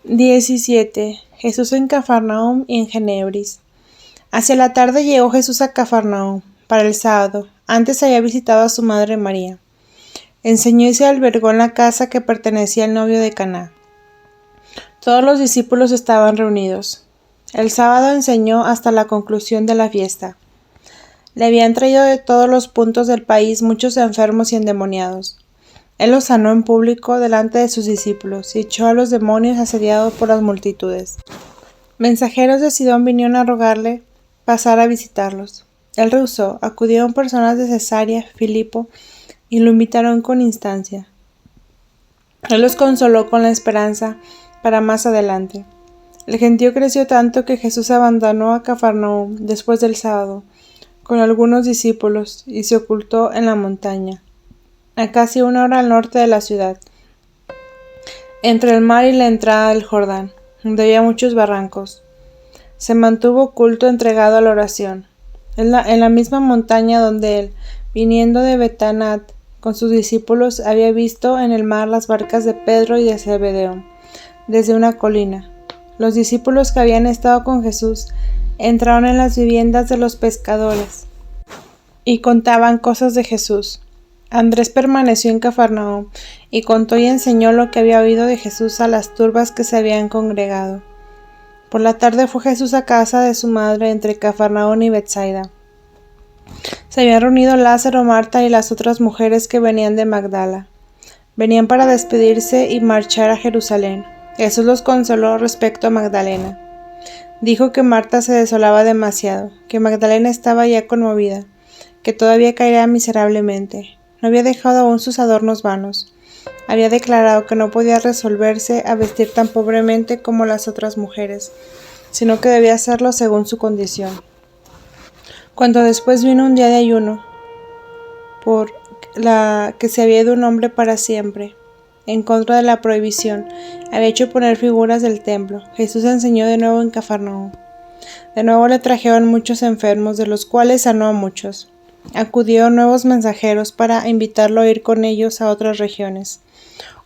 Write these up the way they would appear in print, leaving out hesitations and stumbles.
17. Jesús en Cafarnaúm y en Genebris. Hacia la tarde llegó Jesús a Cafarnaúm para el sábado. Antes había visitado a su madre María. Enseñó y se albergó en la casa que pertenecía al novio de Caná. Todos los discípulos estaban reunidos. El sábado enseñó hasta la conclusión de la fiesta. Le habían traído de todos los puntos del país muchos enfermos y endemoniados. Él los sanó en público delante de sus discípulos y echó a los demonios asediados por las multitudes. Mensajeros de Sidón vinieron a rogarle pasar a visitarlos. Él rehusó. Acudieron personas de Cesarea, Filipo, y lo invitaron con instancia. Él los consoló con la esperanza para más adelante. El gentío creció tanto que Jesús abandonó a Cafarnaúm después del sábado, con algunos discípulos, y se ocultó en la montaña, a casi 1 hora al norte de la ciudad, entre el mar y la entrada del Jordán, donde había muchos barrancos. Se mantuvo oculto, entregado a la oración. En la misma montaña donde él, viniendo de Betanat con sus discípulos, había visto en el mar las barcas de Pedro y de Zebedeo, desde una colina. Los discípulos que habían estado con Jesús entraron en las viviendas de los pescadores y contaban cosas de Jesús. Andrés permaneció en Cafarnaúm y contó y enseñó lo que había oído de Jesús a las turbas que se habían congregado. Por la tarde fue Jesús a casa de su madre entre Cafarnaúm y Betsaida. Se habían reunido Lázaro, Marta y las otras mujeres que venían de Magdala. Venían para despedirse y marchar a Jerusalén. Jesús los consoló respecto a Magdalena. Dijo que Marta se desolaba demasiado, que Magdalena estaba ya conmovida, que todavía caería miserablemente. No había dejado aún sus adornos vanos. Había declarado que no podía resolverse a vestir tan pobremente como las otras mujeres, sino que debía hacerlo según su condición. Cuando después vino un día de ayuno, por la que se había ido un hombre para siempre, en contra de la prohibición, había hecho poner figuras del templo. Jesús enseñó de nuevo en Cafarnaúm. De nuevo le trajeron muchos enfermos, de los cuales sanó a muchos. Acudieron nuevos mensajeros para invitarlo a ir con ellos a otras regiones.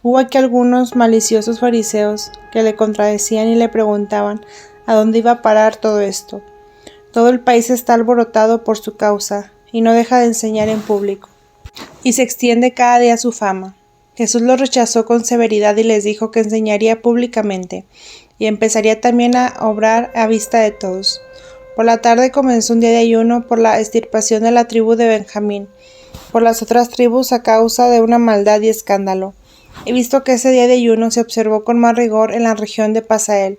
Hubo aquí algunos maliciosos fariseos que le contradecían y le preguntaban a dónde iba a parar todo esto. Todo el país está alborotado por su causa y no deja de enseñar en público, y se extiende cada día su fama. Jesús los rechazó con severidad y les dijo que enseñaría públicamente y empezaría también a obrar a vista de todos. Por la tarde comenzó un día de ayuno por la extirpación de la tribu de Benjamín, por las otras tribus a causa de una maldad y escándalo. He visto que ese día de ayuno se observó con más rigor en la región de Pasael,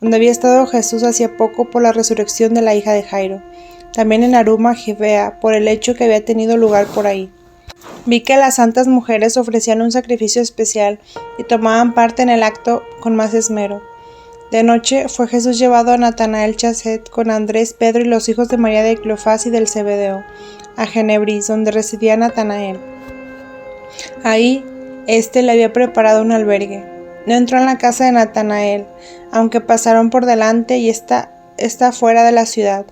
donde había estado Jesús hacía poco por la resurrección de la hija de Jairo, también en Aruma, Gibea, por el hecho que había tenido lugar por ahí. Vi que las santas mujeres ofrecían un sacrificio especial y tomaban parte en el acto con más esmero. De noche fue Jesús llevado a Natanael Chazet con Andrés, Pedro y los hijos de María de Cleofás y del Zebedeo, a Genebris, donde residía Natanael. Ahí, le había preparado un albergue. No entró en la casa de Natanael, aunque pasaron por delante y está fuera de la ciudad.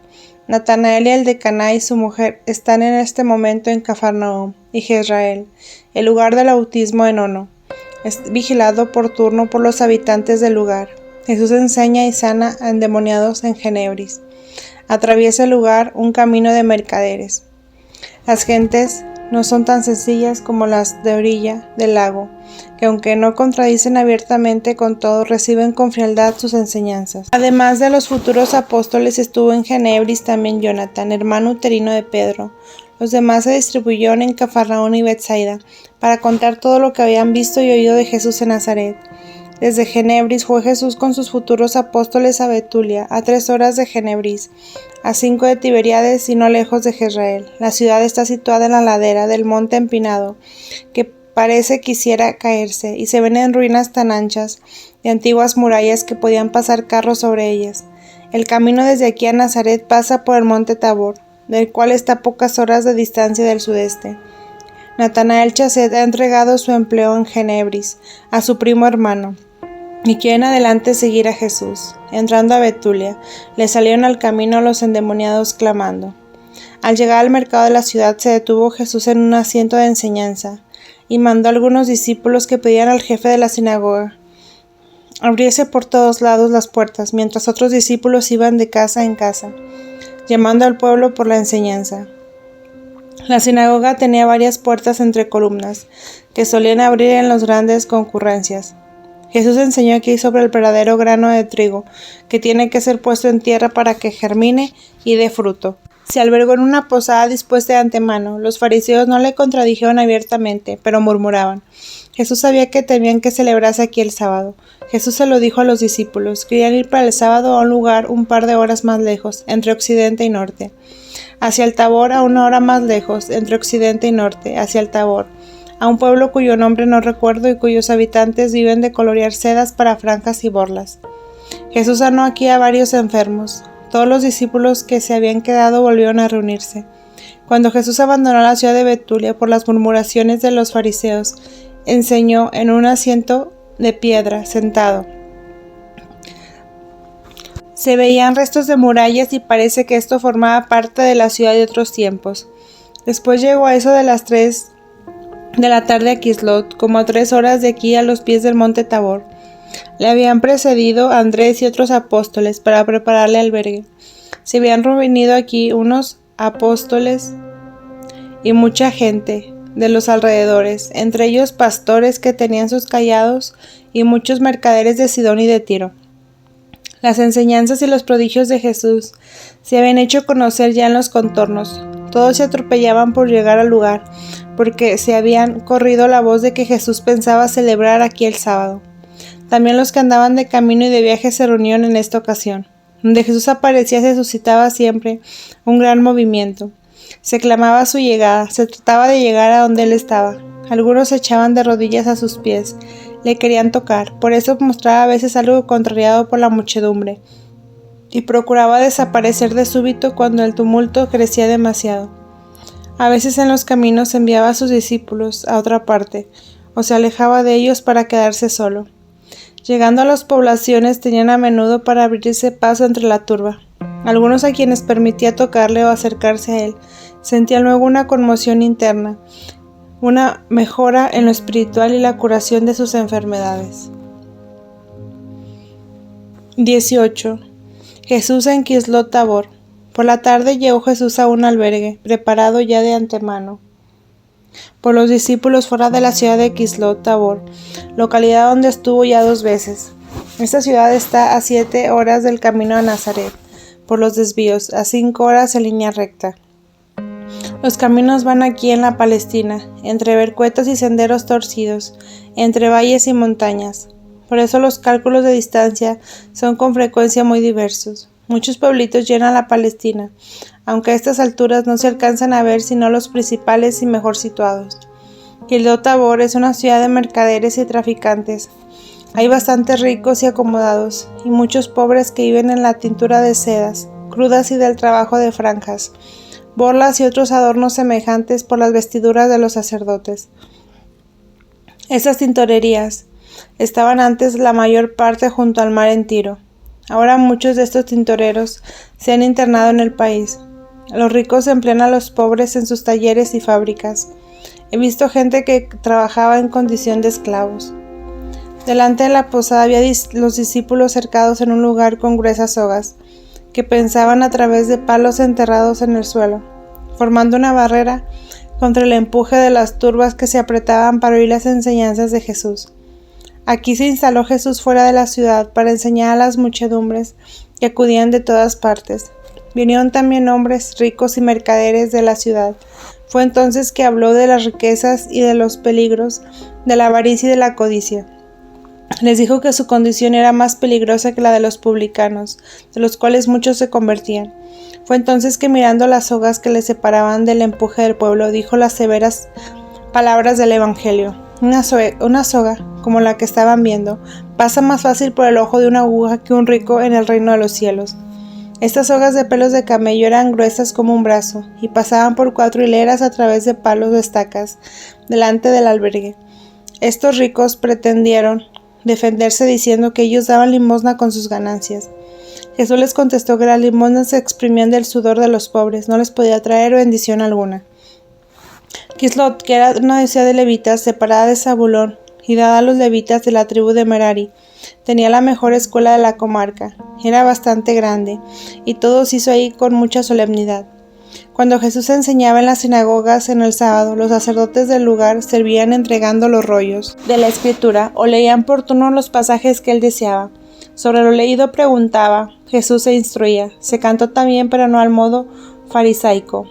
Natanael y el de Caná y su mujer están en este momento en Cafarnaúm y Jezreel, el lugar del bautismo de Nono. Es vigilado por turno por los habitantes del lugar. Jesús enseña y sana a endemoniados en Genebris. Atraviesa el lugar un camino de mercaderes. Las gentes no son tan sencillas como las de orilla del lago, que aunque no contradicen abiertamente con todo, reciben con frialdad sus enseñanzas. Además de los futuros apóstoles, estuvo en Genebris también Jonatán, hermano uterino de Pedro. Los demás se distribuyeron en Cafarnaúm y Betsaida para contar todo lo que habían visto y oído de Jesús en Nazaret. Desde Genebris fue Jesús con sus futuros apóstoles a Betulia, a 3 horas de Genebris, a 5 de Tiberíades y no lejos de Jezreel. La ciudad está situada en la ladera del monte empinado, que parece quisiera caerse, y se ven en ruinas tan anchas de antiguas murallas que podían pasar carros sobre ellas. El camino desde aquí a Nazaret pasa por el monte Tabor, del cual está a pocas horas de distancia del sudeste. Natanael Chazet ha entregado su empleo en Genebris a su primo hermano, y quiere en adelante seguir a Jesús. Entrando a Betulia, le salieron al camino los endemoniados clamando. Al llegar al mercado de la ciudad se detuvo Jesús en un asiento de enseñanza, y mandó a algunos discípulos que pedían al jefe de la sinagoga: abriese por todos lados las puertas, mientras otros discípulos iban de casa en casa, llamando al pueblo por la enseñanza. La sinagoga tenía varias puertas entre columnas, que solían abrir en las grandes concurrencias. Jesús enseñó aquí sobre el verdadero grano de trigo, que tiene que ser puesto en tierra para que germine y dé fruto. Se albergó en una posada dispuesta de antemano. Los fariseos no le contradijeron abiertamente, pero murmuraban. Jesús sabía que temían que celebrase aquí el sábado. Jesús se lo dijo a los discípulos. Querían ir para el sábado a un lugar un par de horas más lejos, entre occidente y norte. Hacia el Tabor, a una hora más lejos, entre occidente y norte, hacia el Tabor, a un pueblo cuyo nombre no recuerdo y cuyos habitantes viven de colorear sedas para franjas y borlas. Jesús sanó aquí a varios enfermos. Todos los discípulos que se habían quedado volvieron a reunirse. Cuando Jesús abandonó la ciudad de Betulia por las murmuraciones de los fariseos, enseñó en un asiento de piedra, sentado. Se veían restos de murallas y parece que esto formaba parte de la ciudad de otros tiempos. Después llegó a eso de las 3 de la tarde a Quislot, como a 3 horas de aquí a los pies del monte Tabor. Le habían precedido Andrés y otros apóstoles para prepararle albergue. Se habían reunido aquí unos apóstoles y mucha gente de los alrededores, entre ellos pastores que tenían sus callados y muchos mercaderes de Sidón y de Tiro. Las enseñanzas y los prodigios de Jesús se habían hecho conocer ya en los contornos. Todos se atropellaban por llegar al lugar, porque se habían corrido la voz de que Jesús pensaba celebrar aquí el sábado. También los que andaban de camino y de viaje se reunieron en esta ocasión. Donde Jesús aparecía se suscitaba siempre un gran movimiento. Se clamaba su llegada, se trataba de llegar a donde él estaba. Algunos se echaban de rodillas a sus pies, le querían tocar, por eso mostraba a veces algo contrariado por la muchedumbre, y procuraba desaparecer de súbito cuando el tumulto crecía demasiado. A veces en los caminos enviaba a sus discípulos a otra parte, o se alejaba de ellos para quedarse solo. Llegando a las poblaciones tenían a menudo para abrirse paso entre la turba. Algunos a quienes permitía tocarle o acercarse a él, sentían luego una conmoción interna, una mejora en lo espiritual y la curación de sus enfermedades. 18. Jesús en Quislot Tabor. Por la tarde llegó Jesús a un albergue, preparado ya de antemano por los discípulos fuera de la ciudad de Quislot Tabor, localidad donde estuvo ya 2 veces. Esta ciudad está a 7 horas del camino a Nazaret, por los desvíos, a 5 horas en línea recta. Los caminos van aquí en la Palestina, entre vercuetos y senderos torcidos, entre valles y montañas. Por eso los cálculos de distancia son con frecuencia muy diversos. Muchos pueblitos llenan la Palestina, aunque a estas alturas no se alcanzan a ver sino los principales y mejor situados. Quislot Tabor es una ciudad de mercaderes y traficantes. Hay bastantes ricos y acomodados, y muchos pobres que viven en la tintura de sedas, crudas y del trabajo de franjas, borlas y otros adornos semejantes por las vestiduras de los sacerdotes. Estas tintorerías estaban antes la mayor parte junto al mar en Tiro. Ahora muchos de estos tintoreros se han internado en el país. Los ricos emplean a los pobres en sus talleres y fábricas. He visto gente que trabajaba en condición de esclavos. Delante de la posada había los discípulos cercados en un lugar con gruesas sogas, que pensaban a través de palos enterrados en el suelo, formando una barrera contra el empuje de las turbas que se apretaban para oír las enseñanzas de Jesús. Aquí se instaló Jesús fuera de la ciudad para enseñar a las muchedumbres que acudían de todas partes. Vinieron también hombres ricos y mercaderes de la ciudad. Fue entonces que habló de las riquezas y de los peligros, de la avaricia y de la codicia. Les dijo que su condición era más peligrosa que la de los publicanos, de los cuales muchos se convertían. Fue entonces que mirando las sogas que le separaban del empuje del pueblo, dijo las severas palabras del Evangelio. Una soga, como la que estaban viendo, pasa más fácil por el ojo de una aguja que un rico en el reino de los cielos. Estas sogas de pelos de camello eran gruesas como un brazo, y pasaban por 4 hileras a través de palos de estacas, delante del albergue. Estos ricos pretendieron defenderse diciendo que ellos daban limosna con sus ganancias. Jesús les contestó que las limosnas se exprimían del sudor de los pobres, no les podía traer bendición alguna. Quislot, que era una ciudad de levitas separada de Zabulón y dada a los levitas de la tribu de Merari. Tenía la mejor escuela de la comarca, era bastante grande, y todo se hizo ahí con mucha solemnidad. Cuando Jesús enseñaba en las sinagogas en el sábado, los sacerdotes del lugar servían entregando los rollos de la Escritura o leían por turno los pasajes que él deseaba. Sobre lo leído preguntaba, Jesús se instruía. Se cantó también, pero no al modo farisaico.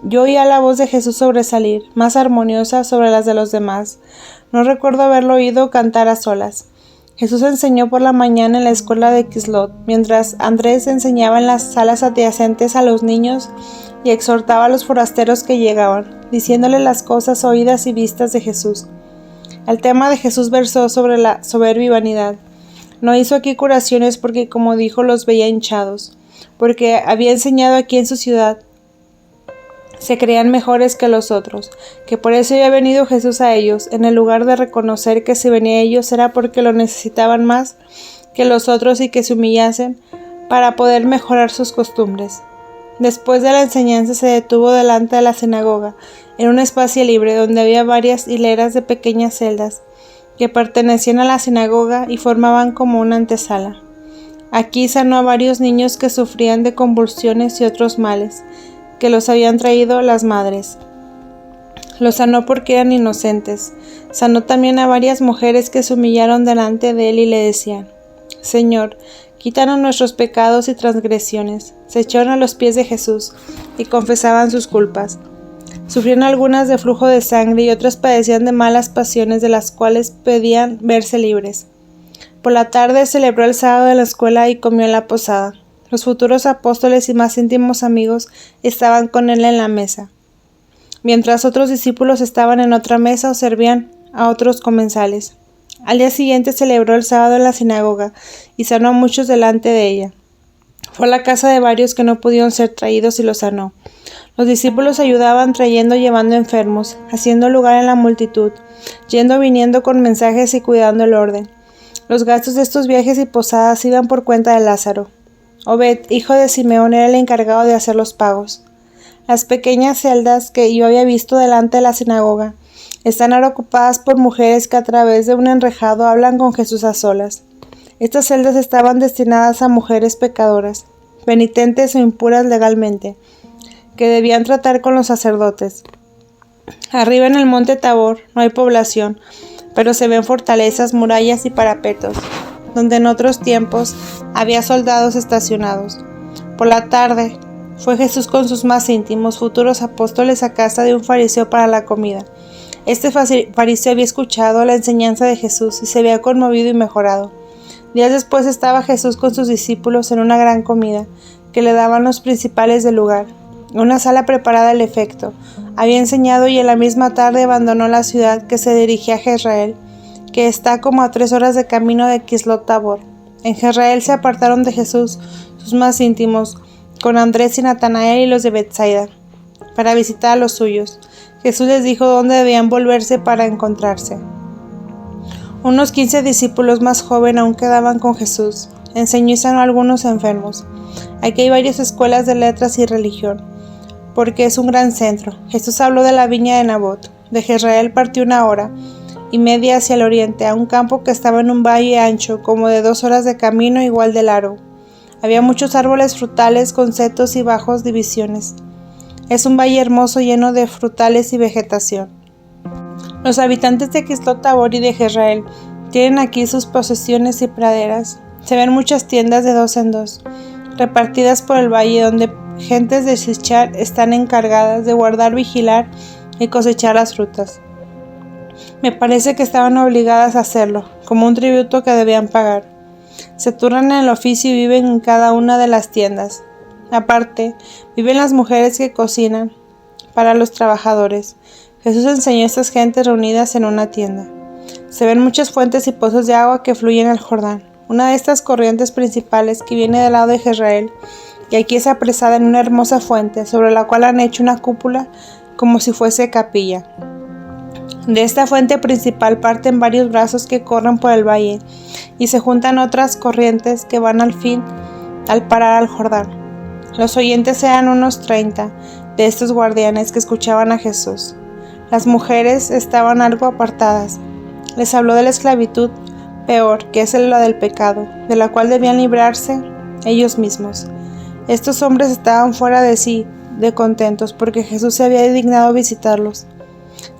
Yo oía la voz de Jesús sobresalir, más armoniosa sobre las de los demás. No recuerdo haberlo oído cantar a solas. Jesús enseñó por la mañana en la escuela de Quislot, mientras Andrés enseñaba en las salas adyacentes a los niños y exhortaba a los forasteros que llegaban, diciéndoles las cosas oídas y vistas de Jesús. El tema de Jesús versó sobre la soberbia y vanidad. No hizo aquí curaciones porque, como dijo, los veía hinchados, porque había enseñado aquí en su ciudad. Se creían mejores que los otros, que por eso había venido Jesús a ellos, en el lugar de reconocer que si venía a ellos era porque lo necesitaban más que los otros y que se humillasen para poder mejorar sus costumbres. Después de la enseñanza se detuvo delante de la sinagoga, en un espacio libre donde había varias hileras de pequeñas celdas que pertenecían a la sinagoga y formaban como una antesala. Aquí sanó a varios niños que sufrían de convulsiones y otros males, que los habían traído las madres. Los sanó porque eran inocentes. Sanó también a varias mujeres que se humillaron delante de él y le decían, Señor, quítanos nuestros pecados y transgresiones. Se echaron a los pies de Jesús y confesaban sus culpas. Sufrían algunas de flujo de sangre y otras padecían de malas pasiones de las cuales pedían verse libres. Por la tarde celebró el sábado en la escuela y comió en la posada. Los futuros apóstoles y más íntimos amigos estaban con él en la mesa, mientras otros discípulos estaban en otra mesa o servían a otros comensales. Al día siguiente celebró el sábado en la sinagoga y sanó a muchos delante de ella. Fue a la casa de varios que no pudieron ser traídos y los sanó. Los discípulos ayudaban trayendo y llevando enfermos, haciendo lugar en la multitud, yendo viniendo con mensajes y cuidando el orden. Los gastos de estos viajes y posadas iban por cuenta de Lázaro. Obed, hijo de Simeón, era el encargado de hacer los pagos. Las pequeñas celdas que yo había visto delante de la sinagoga están ahora ocupadas por mujeres que a través de un enrejado hablan con Jesús a solas. Estas celdas estaban destinadas a mujeres pecadoras, penitentes o impuras legalmente, que debían tratar con los sacerdotes. Arriba en el monte Tabor no hay población, pero se ven fortalezas, murallas y parapetos, donde en otros tiempos había soldados estacionados. Por la tarde fue Jesús con sus más íntimos futuros apóstoles a casa de un fariseo para la comida. Este fariseo había escuchado la enseñanza de Jesús y se había conmovido y mejorado. Días después estaba Jesús con sus discípulos en una gran comida que le daban los principales del lugar, en una sala preparada al efecto. Había enseñado y en la misma tarde abandonó la ciudad que se dirigía a Jezreel, que está como a 3 horas de camino de Quislot Tabor. En Jezreel se apartaron de Jesús sus más íntimos, con Andrés y Natanael y los de Betsaida, para visitar a los suyos. Jesús les dijo dónde debían volverse para encontrarse. Unos 15 discípulos más jóvenes aún quedaban con Jesús. Enseñó y sanó a algunos enfermos. Aquí hay varias escuelas de letras y religión, porque es un gran centro. Jesús habló de la viña de Nabot. De Jezreel partió 1 hora y media hacia el oriente, a un campo que estaba en un valle ancho, como de 2 horas de camino, igual de largo. Había muchos árboles frutales con setos y bajos divisiones. Es un valle hermoso lleno de frutales y vegetación. Los habitantes de Quislot Tabor y de Jezreel tienen aquí sus posesiones y praderas. Se ven muchas tiendas de 2 en 2, repartidas por el valle, donde gentes de Sichar están encargadas de guardar, vigilar y cosechar las frutas. Me parece que estaban obligadas a hacerlo, como un tributo que debían pagar. Se turnan en el oficio y viven en cada una de las tiendas. Aparte, viven las mujeres que cocinan para los trabajadores. Jesús enseñó a estas gentes reunidas en una tienda. Se ven muchas fuentes y pozos de agua que fluyen al Jordán. Una de estas corrientes principales que viene del lado de Jezreel, y aquí es apresada en una hermosa fuente, sobre la cual han hecho una cúpula como si fuese capilla. De esta fuente principal parten varios brazos que corren por el valle, y se juntan otras corrientes que van al fin al parar al Jordán. Los oyentes eran unos 30 de estos guardianes que escuchaban a Jesús. Las mujeres estaban algo apartadas, Les habló de la esclavitud peor, que es la del pecado, de la cual debían librarse ellos mismos. Estos hombres estaban fuera de sí, de contentos, porque Jesús se había dignado visitarlos.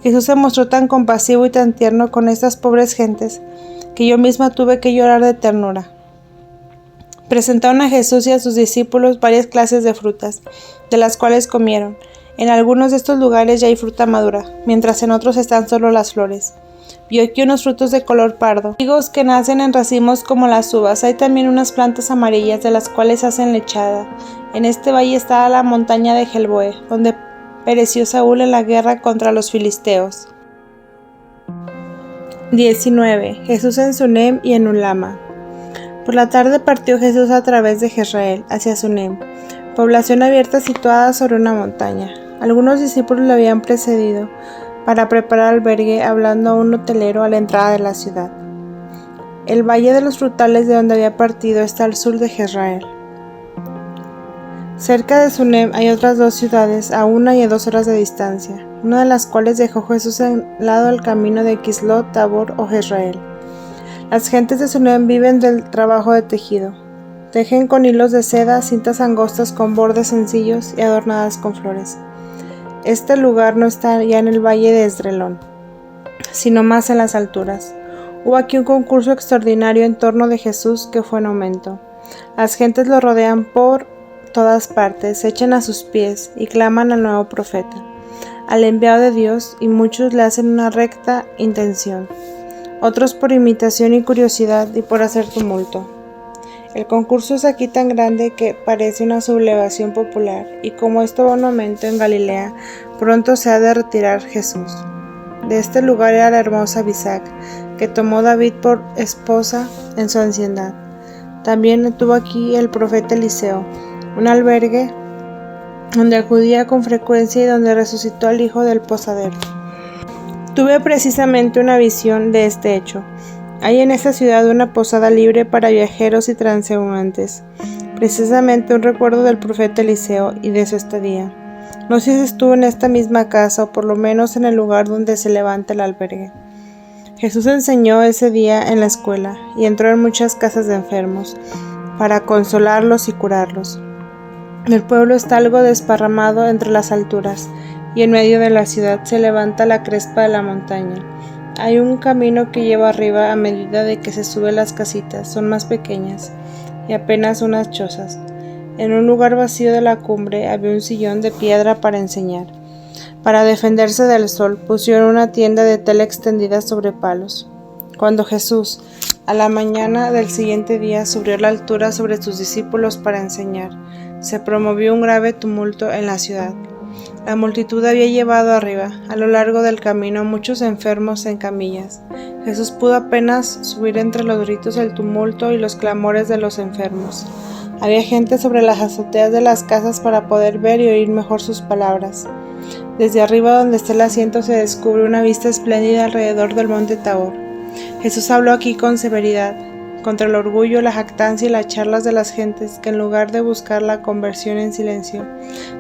Jesús se mostró tan compasivo y tan tierno con estas pobres gentes, que yo misma tuve que llorar de ternura. Presentaron a Jesús y a sus discípulos varias clases de frutas, de las cuales comieron. En algunos de estos lugares ya hay fruta madura, mientras en otros están solo las flores. Vio aquí unos frutos de color pardo, higos que nacen en racimos como las uvas. Hay también unas plantas amarillas de las cuales hacen lechada. En este valle está la montaña de Gelboé, donde pereció Saúl en la guerra contra los filisteos. 19. Jesús en Sunem y en Ulama. Por la tarde partió Jesús a través de Jezreel hacia Sunem, población abierta situada sobre una montaña. Algunos discípulos le habían precedido para preparar albergue, hablando a un hotelero a la entrada de la ciudad. El valle de los frutales de donde había partido está al sur de Jezreel. Cerca de Sunem hay otras 2 ciudades a 1 y a 2 horas de distancia, una de las cuales dejó Jesús en lado del camino de Quislot, Tabor o Jezreel. Las gentes de Sunem viven del trabajo de tejido. Tejen con hilos de seda cintas angostas con bordes sencillos y adornadas con flores. Este lugar no está ya en el valle de Esdrelón, sino más en las alturas. Hubo aquí un concurso extraordinario en torno de Jesús que fue en aumento. Las gentes lo rodean por todas partes, se echan a sus pies y claman al nuevo profeta, al enviado de Dios, y muchos le hacen una recta intención, otros por imitación y curiosidad y por hacer tumulto. El concurso es aquí tan grande que parece una sublevación popular, y como esto va un aumento en Galilea, pronto se ha de retirar Jesús. De este lugar era la hermosa Abisag, que tomó David por esposa en su anciandad. También tuvo aquí el profeta Eliseo, un albergue donde acudía con frecuencia y donde resucitó al hijo del posadero. Tuve precisamente una visión de este hecho. Hay en esta ciudad una posada libre para viajeros y transeúntes, precisamente un recuerdo del profeta Eliseo y de su estadía. No sé si estuvo en esta misma casa o por lo menos en el lugar donde se levanta el albergue. Jesús enseñó ese día en la escuela y entró en muchas casas de enfermos para consolarlos y curarlos. El pueblo está algo desparramado entre las alturas y en medio de la ciudad se levanta la crespa de la montaña. Hay un camino que lleva arriba a medida de que se suben las casitas, son más pequeñas y apenas unas chozas. En un lugar vacío de la cumbre había un sillón de piedra para enseñar. Para defenderse del sol pusieron una tienda de tela extendida sobre palos. Cuando Jesús, a la mañana del siguiente día, subió a la altura sobre sus discípulos para enseñar, se promovió un grave tumulto en la ciudad. La multitud había llevado arriba, a lo largo del camino, a muchos enfermos en camillas. Jesús pudo apenas subir entre los gritos, el tumulto y los clamores de los enfermos. Había gente sobre las azoteas de las casas para poder ver y oír mejor sus palabras. Desde arriba, donde está el asiento, se descubre una vista espléndida alrededor del monte Tabor. Jesús habló aquí con severidad, contra el orgullo, la jactancia y las charlas de las gentes, que en lugar de buscar la conversión en silencio,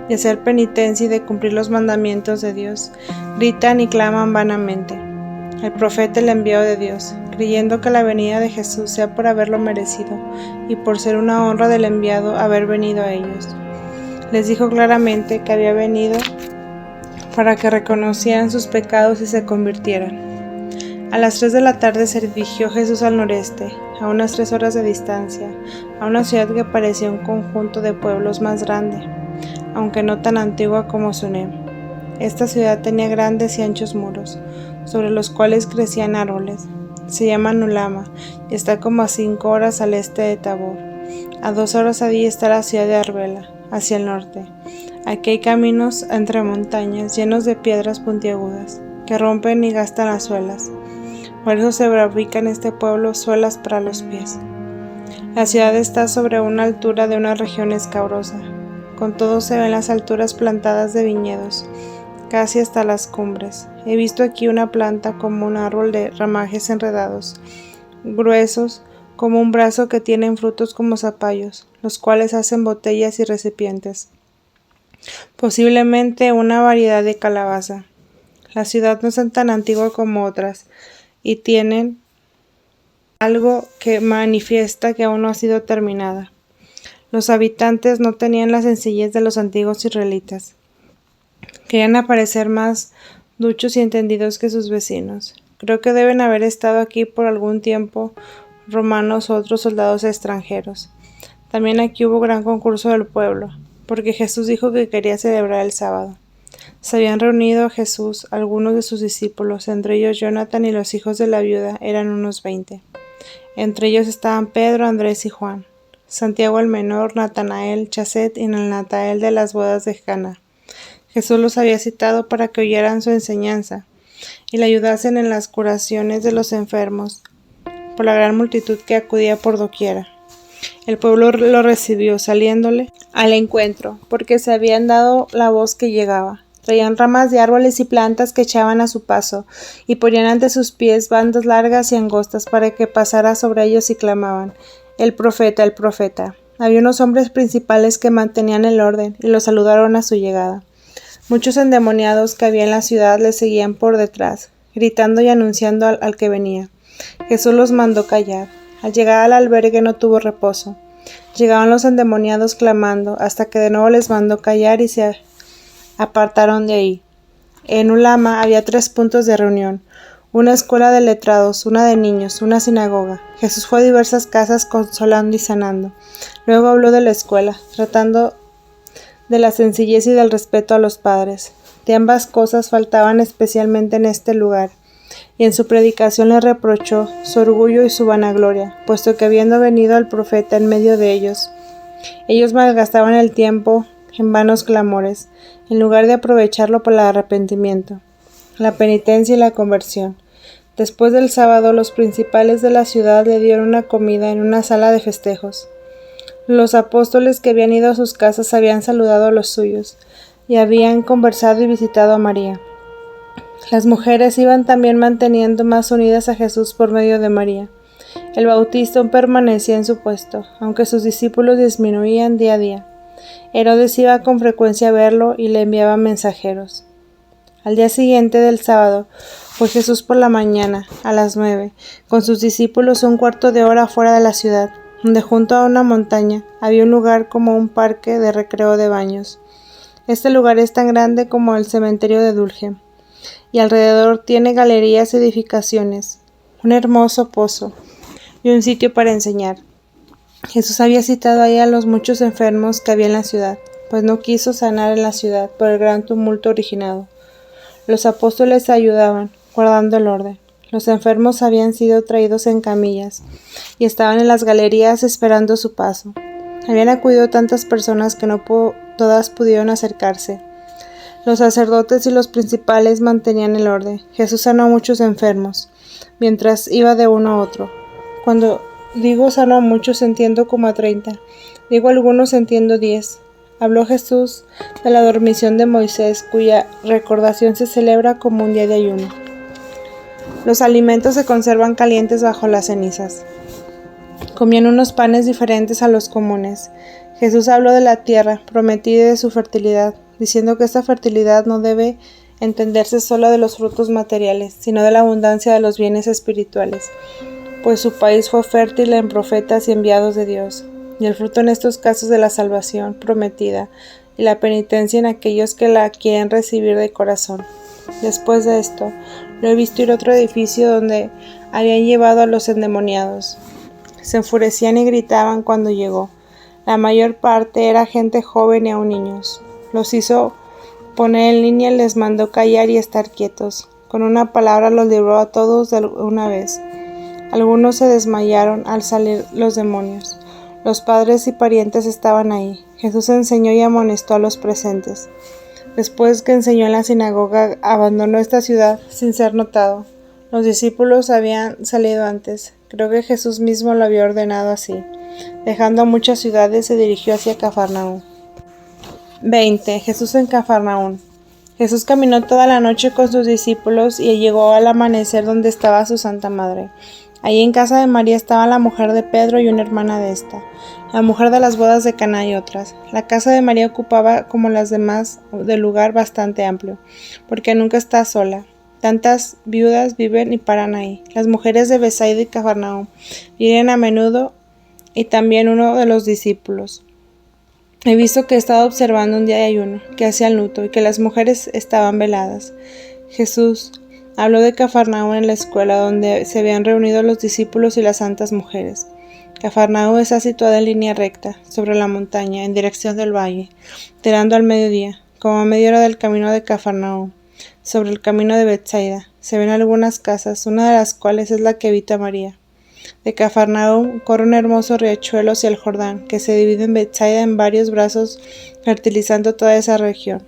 de hacer penitencia y de cumplir los mandamientos de Dios, gritan y claman vanamente. El profeta, el enviado de Dios, creyendo que la venida de Jesús sea por haberlo merecido y por ser una honra del enviado haber venido a ellos, les dijo claramente que había venido para que reconocieran sus pecados y se convirtieran. A las 3 de la tarde se dirigió Jesús al noreste, a unas 3 horas de distancia, a una ciudad que parecía un conjunto de pueblos más grande, aunque no tan antigua como Sunem. Esta ciudad tenía grandes y anchos muros, sobre los cuales crecían árboles. Se llama Ulama y está como a 5 horas al este de Tabor. A 2 horas allí está la ciudad de Arbela, hacia el norte. Aquí hay caminos entre montañas llenos de piedras puntiagudas, que rompen y gastan las suelas. Por eso se fabrica en este pueblo suelas para los pies. La ciudad está sobre una altura de una región escabrosa. Con todo se ven las alturas plantadas de viñedos, casi hasta las cumbres. He visto aquí una planta como un árbol de ramajes enredados, gruesos como un brazo, que tienen frutos como zapallos, los cuales hacen botellas y recipientes. Posiblemente una variedad de calabaza. La ciudad no es tan antigua como otras. y tienen algo que manifiesta que aún no ha sido terminada. Los habitantes no tenían la sencillez de los antiguos israelitas. Querían parecer más duchos y entendidos que sus vecinos. Creo que deben haber estado aquí por algún tiempo romanos o otros soldados extranjeros. También aquí hubo gran concurso del pueblo, porque Jesús dijo que quería celebrar el sábado. Se habían reunido a Jesús algunos de sus discípulos, entre ellos Jonathan y los hijos de la viuda, eran unos 20. Entre ellos estaban Pedro, Andrés y Juan, Santiago el menor, Natanael, Chaset y el Natanael de las bodas de Caná. Jesús los había citado para que oyeran su enseñanza y le ayudasen en las curaciones de los enfermos, por la gran multitud que acudía por doquiera. El pueblo lo recibió, saliéndole al encuentro, porque se habían dado la voz que llegaba. Traían ramas de árboles y plantas que echaban a su paso, y ponían ante sus pies bandas largas y angostas para que pasara sobre ellos y clamaban: «El profeta, el profeta». Había unos hombres principales que mantenían el orden, y los saludaron a su llegada. Muchos endemoniados que había en la ciudad le seguían por detrás, gritando y anunciando al que venía. Jesús los mandó callar. Al llegar al albergue no tuvo reposo. Llegaban los endemoniados clamando, hasta que de nuevo les mandó callar y se apartaron de ahí. En Ulama había 3 puntos de reunión: una escuela de letrados, una de niños, una sinagoga. Jesús fue a diversas casas consolando y sanando. Luego habló de la escuela, tratando de la sencillez y del respeto a los padres. De ambas cosas faltaban especialmente en este lugar, y en su predicación le reprochó su orgullo y su vanagloria, puesto que habiendo venido al profeta en medio de ellos malgastaban el tiempo en vanos clamores, en lugar de aprovecharlo para el arrepentimiento, la penitencia y la conversión. Después del sábado, los principales de la ciudad le dieron una comida en una sala de festejos. Los apóstoles que habían ido a sus casas habían saludado a los suyos, y habían conversado y visitado a María. Las mujeres iban también manteniendo más unidas a Jesús por medio de María. El Bautista aún permanecía en su puesto, aunque sus discípulos disminuían día a día. Herodes iba con frecuencia a verlo y le enviaba mensajeros. Al día siguiente del sábado fue Jesús por la mañana, a las 9, con sus discípulos 1/4 de hora fuera de la ciudad, donde junto a una montaña había un lugar como un parque de recreo de baños. Este lugar es tan grande como el cementerio de Dulce, y alrededor tiene galerías y edificaciones, un hermoso pozo y un sitio para enseñar. Jesús había citado ahí a los muchos enfermos que había en la ciudad, pues no quiso sanar en la ciudad por el gran tumulto originado. Los apóstoles ayudaban, guardando el orden. Los enfermos habían sido traídos en camillas y estaban en las galerías esperando su paso. Habían acudido tantas personas que no todas pudieron acercarse. Los sacerdotes y los principales mantenían el orden. Jesús sanó a muchos enfermos, mientras iba de uno a otro. Cuando digo sanó a muchos, entiendo como a 30. Digo algunos, entiendo 10. Habló Jesús de la dormición de Moisés, cuya recordación se celebra como un día de ayuno. Los alimentos se conservan calientes bajo las cenizas. Comían unos panes diferentes a los comunes. Jesús habló de la tierra prometida y de su fertilidad, diciendo que esta fertilidad no debe entenderse solo de los frutos materiales, sino de la abundancia de los bienes espirituales, pues su país fue fértil en profetas y enviados de Dios, y el fruto en estos casos de la salvación prometida y la penitencia en aquellos que la quieren recibir de corazón. Después de esto, lo he visto ir a otro edificio donde habían llevado a los endemoniados. Se enfurecían y gritaban cuando llegó. La mayor parte era gente joven y aún niños. Los hizo poner en línea y les mandó callar y estar quietos. Con una palabra los libró a todos de una vez. Algunos se desmayaron al salir los demonios. Los padres y parientes estaban ahí. Jesús enseñó y amonestó a los presentes. Después que enseñó en la sinagoga, abandonó esta ciudad sin ser notado. Los discípulos habían salido antes. Creo que Jesús mismo lo había ordenado así. Dejando muchas ciudades, se dirigió hacia Cafarnaúm. 20. Jesús en Cafarnaúm. Jesús caminó toda la noche con sus discípulos y llegó al amanecer donde estaba su Santa Madre. Allí en casa de María estaba la mujer de Pedro y una hermana de esta, la mujer de las bodas de Caná y otras. La casa de María ocupaba, como las demás, del lugar bastante amplio, porque nunca está sola. Tantas viudas viven y paran ahí. Las mujeres de Betsaida y Cafarnaúm vienen a menudo, y también uno de los discípulos. He visto que he estado observando un día de ayuno, que hacían luto, y que las mujeres estaban veladas. Jesús habló de Cafarnaúm en la escuela donde se habían reunido los discípulos y las santas mujeres. Cafarnaúm está situada en línea recta, sobre la montaña, en dirección del valle, tirando al mediodía, como a media hora del camino de Cafarnaúm, sobre el camino de Betsaida. Se ven algunas casas, una de las cuales es la que habita María. De Cafarnaúm corre un hermoso riachuelo hacia el Jordán, que se divide en Betsaida en varios brazos, fertilizando toda esa región.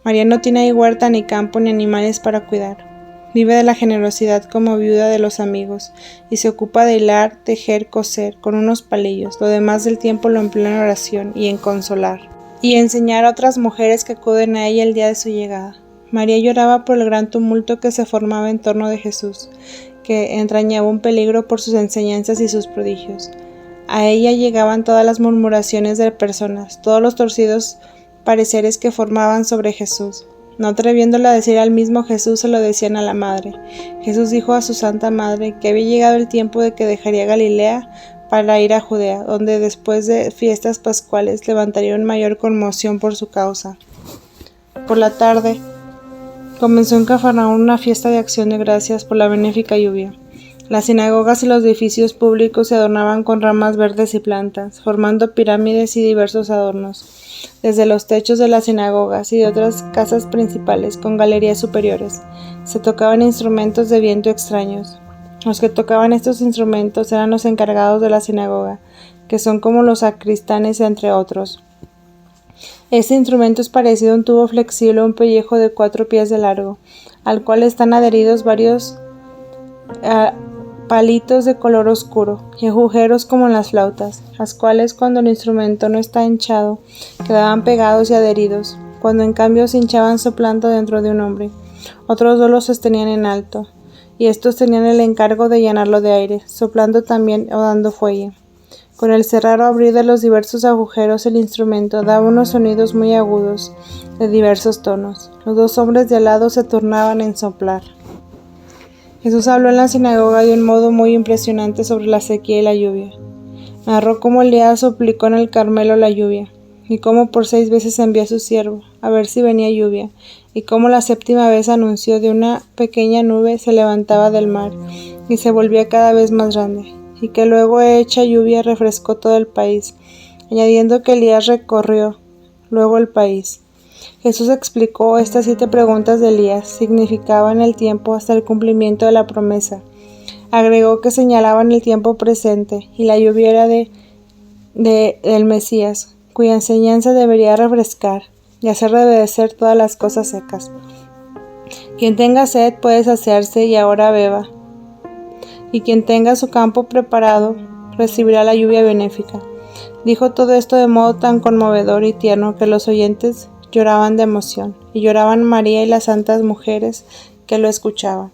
María no tiene ahí huerta, ni campo, ni animales para cuidar. Vive de la generosidad como viuda de los amigos, y se ocupa de hilar, tejer, coser, con unos palillos. Lo demás del tiempo lo emplea en oración y en consolar, y enseñar a otras mujeres que acuden a ella el día de su llegada. María lloraba por el gran tumulto que se formaba en torno de Jesús, que entrañaba un peligro por sus enseñanzas y sus prodigios. A ella llegaban todas las murmuraciones de personas, todos los torcidos pareceres que formaban sobre Jesús. No atreviéndola a decir al mismo Jesús, se lo decían a la madre. Jesús dijo a su santa madre que había llegado el tiempo de que dejaría Galilea para ir a Judea, donde después de fiestas pascuales levantaría una mayor conmoción por su causa. Por la tarde, comenzó en Cafarnaúm una fiesta de acción de gracias por la benéfica lluvia. Las sinagogas y los edificios públicos se adornaban con ramas verdes y plantas, formando pirámides y diversos adornos, desde los techos de las sinagogas y de otras casas principales con galerías superiores. Se tocaban instrumentos de viento extraños. Los que tocaban estos instrumentos eran los encargados de la sinagoga, que son como los sacristanes entre otros. Este instrumento es parecido a un tubo flexible o un pellejo de 4 pies de largo, al cual están adheridos varios palitos de color oscuro y agujeros como en las flautas, las cuales cuando el instrumento no está hinchado quedaban pegados y adheridos, cuando en cambio se hinchaban soplando dentro de un hombre. Otros dos los sostenían en alto, y estos tenían el encargo de llenarlo de aire, soplando también o dando fuelle. Con el cerrar o abrir de los diversos agujeros el instrumento daba unos sonidos muy agudos, de diversos tonos. Los dos hombres de al lado se turnaban en soplar. Jesús habló en la sinagoga de un modo muy impresionante sobre la sequía y la lluvia. Narró cómo Elías suplicó en el Carmelo la lluvia, y cómo por 6 veces envió a su siervo, a ver si venía lluvia, y cómo la 7ª vez anunció de una pequeña nube se levantaba del mar, y se volvía cada vez más grande, y que luego hecha lluvia refrescó todo el país, añadiendo que Elías recorrió luego el país. Jesús explicó estas 7 preguntas de Elías significaban el tiempo hasta el cumplimiento de la promesa. Agregó que señalaban el tiempo presente y la lluvia era del Mesías, cuya enseñanza debería refrescar y hacer reverdecer todas las cosas secas. Quien tenga sed puede saciarse y ahora beba, y quien tenga su campo preparado recibirá la lluvia benéfica. Dijo todo esto de modo tan conmovedor y tierno que los oyentes lloraban de emoción, y lloraban María y las santas mujeres que lo escuchaban.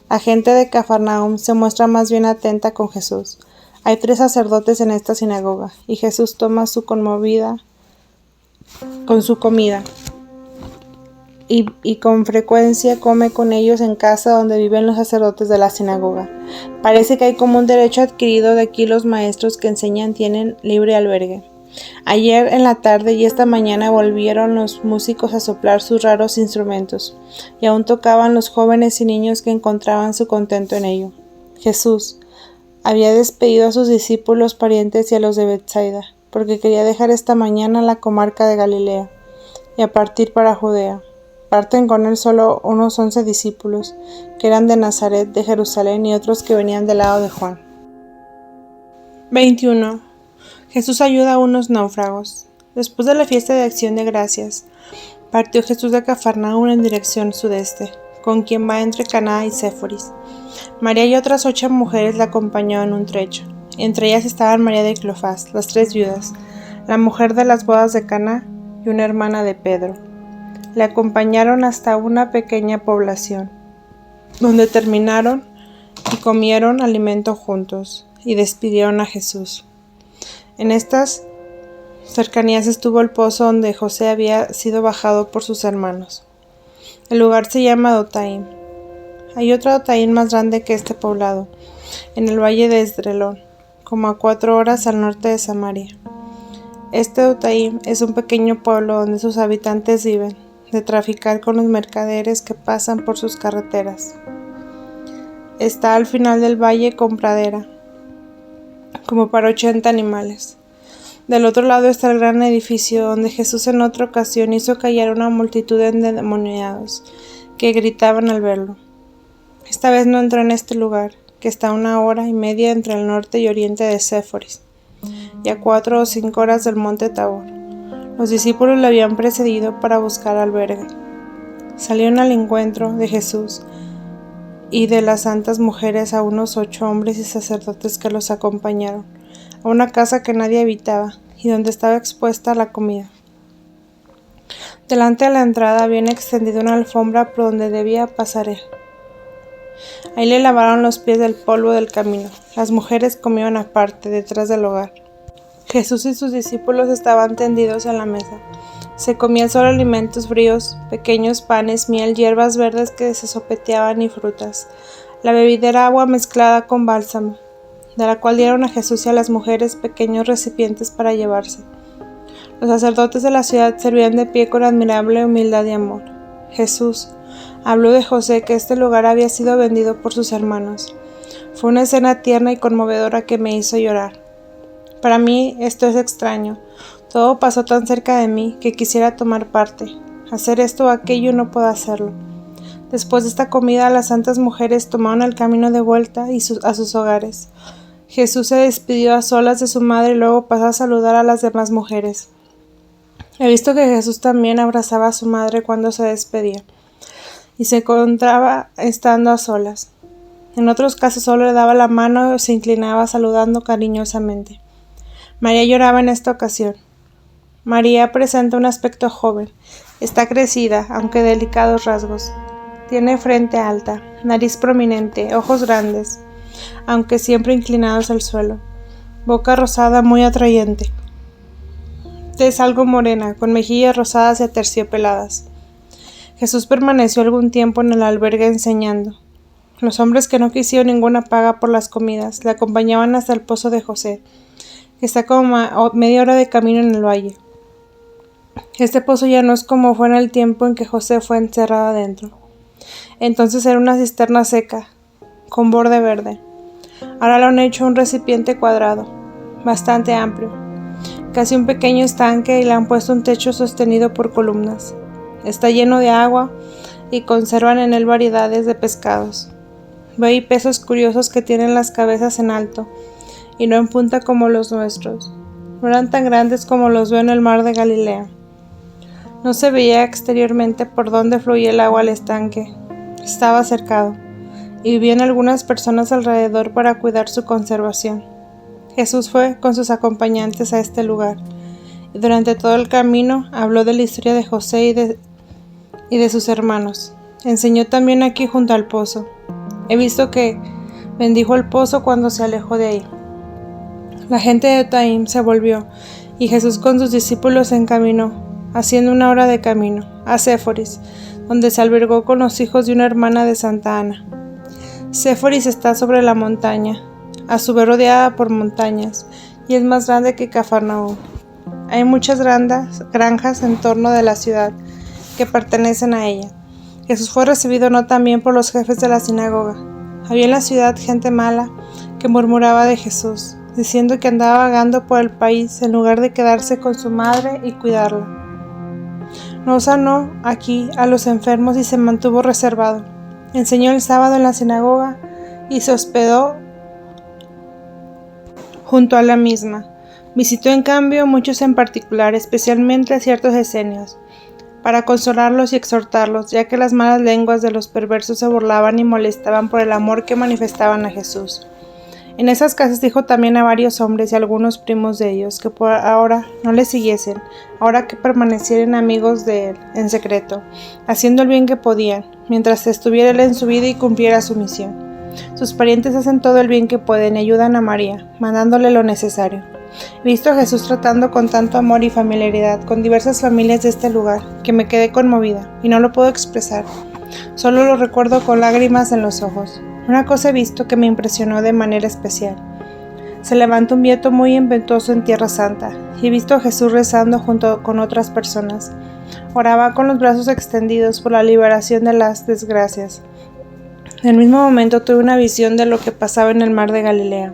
La gente de Cafarnaúm se muestra más bien atenta con Jesús. Hay 3 sacerdotes en esta sinagoga, y Jesús toma su conmovida con su comida, y con frecuencia come con ellos en casa donde viven los sacerdotes de la sinagoga. Parece que hay como un derecho adquirido de aquí los maestros que enseñan tienen libre albergue. Ayer en la tarde y esta mañana volvieron los músicos a soplar sus raros instrumentos, y aún tocaban los jóvenes y niños que encontraban su contento en ello. Jesús había despedido a sus discípulos, parientes y a los de Betsaida, porque quería dejar esta mañana la comarca de Galilea y a partir para Judea. Parten con él solo unos 11 discípulos, que eran de Nazaret, de Jerusalén, y otros que venían del lado de Juan. 21. Jesús ayuda a unos náufragos. Después de la fiesta de acción de gracias, partió Jesús de Cafarnaúm en dirección sudeste, con quien va entre Caná y Séforis. María y otras 8 mujeres la acompañaban un trecho. Entre ellas estaban María de Cleofás, las 3 viudas, la mujer de las bodas de Caná y una hermana de Pedro. Le acompañaron hasta una pequeña población, donde terminaron y comieron alimento juntos, y despidieron a Jesús. En estas cercanías estuvo el pozo donde José había sido bajado por sus hermanos. El lugar se llama Dotaim. Hay otro Dotaim más grande que este poblado, en el valle de Esdrelón, como a 4 horas al norte de Samaria. Este Dotaim es un pequeño pueblo donde sus habitantes viven de traficar con los mercaderes que pasan por sus carreteras. Está al final del valle con pradera, como para 80 animales. Del otro lado está el gran edificio donde Jesús en otra ocasión hizo callar una multitud de endemoniados que gritaban al verlo. Esta vez no entró en este lugar, que está a 1 hora y media entre el norte y oriente de Séforis, y a 4 o 5 horas del monte Tabor. Los discípulos le habían precedido para buscar albergue. Salieron al encuentro de Jesús y de las santas mujeres a unos 8 hombres y sacerdotes que los acompañaron, a una casa que nadie habitaba y donde estaba expuesta la comida. Delante de la entrada habían extendido una alfombra por donde debía pasar él. Ahí le lavaron los pies del polvo del camino. Las mujeres comían aparte, detrás del hogar. Jesús y sus discípulos estaban tendidos en la mesa. Se comían solo alimentos fríos, pequeños panes, miel, hierbas verdes que se sopeteaban y frutas. La bebida era agua mezclada con bálsamo, de la cual dieron a Jesús y a las mujeres pequeños recipientes para llevarse. Los sacerdotes de la ciudad servían de pie con admirable humildad y amor. Jesús habló de José, que este lugar había sido vendido por sus hermanos. Fue una escena tierna y conmovedora que me hizo llorar. Para mí esto es extraño. Todo pasó tan cerca de mí que quisiera tomar parte. Hacer esto o aquello no puedo hacerlo. Después de esta comida, las santas mujeres tomaron el camino de vuelta a sus hogares. Jesús se despidió a solas de su madre y luego pasó a saludar a las demás mujeres. He visto que Jesús también abrazaba a su madre cuando se despedía y se encontraba estando a solas. En otros casos solo le daba la mano o se inclinaba saludando cariñosamente. María lloraba en esta ocasión. María presenta un aspecto joven. Está crecida, aunque de delicados rasgos. Tiene frente alta, nariz prominente, ojos grandes, aunque siempre inclinados al suelo. Boca rosada muy atrayente. Tez algo morena, con mejillas rosadas y aterciopeladas. Jesús permaneció algún tiempo en el albergue enseñando. Los hombres que no quisieron ninguna paga por las comidas le acompañaban hasta el pozo de José, que está como a media hora de camino en el valle. Este pozo ya no es como fue en el tiempo en que José fue encerrado adentro. Entonces era una cisterna seca, con borde verde. Ahora lo han hecho un recipiente cuadrado, bastante amplio, casi un pequeño estanque, y le han puesto un techo sostenido por columnas. Está lleno de agua y conservan en él variedades de pescados. Veo peces curiosos que tienen las cabezas en alto y no en punta como los nuestros. No eran tan grandes como los veo en el mar de Galilea. No se veía exteriormente por dónde fluía el agua al estanque. Estaba cercado y vivían algunas personas alrededor para cuidar su conservación. Jesús fue con sus acompañantes a este lugar y durante todo el camino habló de la historia de José y de sus hermanos. Enseñó también aquí junto al pozo. He visto que bendijo el pozo cuando se alejó de ahí. La gente de Dotaim se volvió y Jesús con sus discípulos se encaminó, haciendo 1 hora de camino, a Séforis, donde se albergó con los hijos de una hermana de Santa Ana. Séforis está sobre la montaña, a su vez rodeada por montañas, y es más grande que Cafarnaúm. Hay muchas granjas en torno de la ciudad que pertenecen a ella. Jesús fue recibido no también por los jefes de la sinagoga. Había en la ciudad gente mala que murmuraba de Jesús, diciendo que andaba vagando por el país en lugar de quedarse con su madre y cuidarla. No sanó aquí a los enfermos y se mantuvo reservado. Enseñó el sábado en la sinagoga y se hospedó junto a la misma. Visitó en cambio muchos en particular, especialmente a ciertos esenios, para consolarlos y exhortarlos, ya que las malas lenguas de los perversos se burlaban y molestaban por el amor que manifestaban a Jesús. En esas casas dijo también a varios hombres y a algunos primos de ellos que por ahora no le siguiesen, ahora que permanecieran amigos de él en secreto, haciendo el bien que podían, mientras estuviera él en su vida y cumpliera su misión. Sus parientes hacen todo el bien que pueden y ayudan a María, mandándole lo necesario. He visto a Jesús tratando con tanto amor y familiaridad con diversas familias de este lugar, que me quedé conmovida, y no lo puedo expresar. Solo lo recuerdo con lágrimas en los ojos. Una cosa he visto que me impresionó de manera especial. Se levanta un viento muy impetuoso en Tierra Santa, y he visto a Jesús rezando junto con otras personas. Oraba con los brazos extendidos por la liberación de las desgracias. En el mismo momento tuve una visión de lo que pasaba en el mar de Galilea.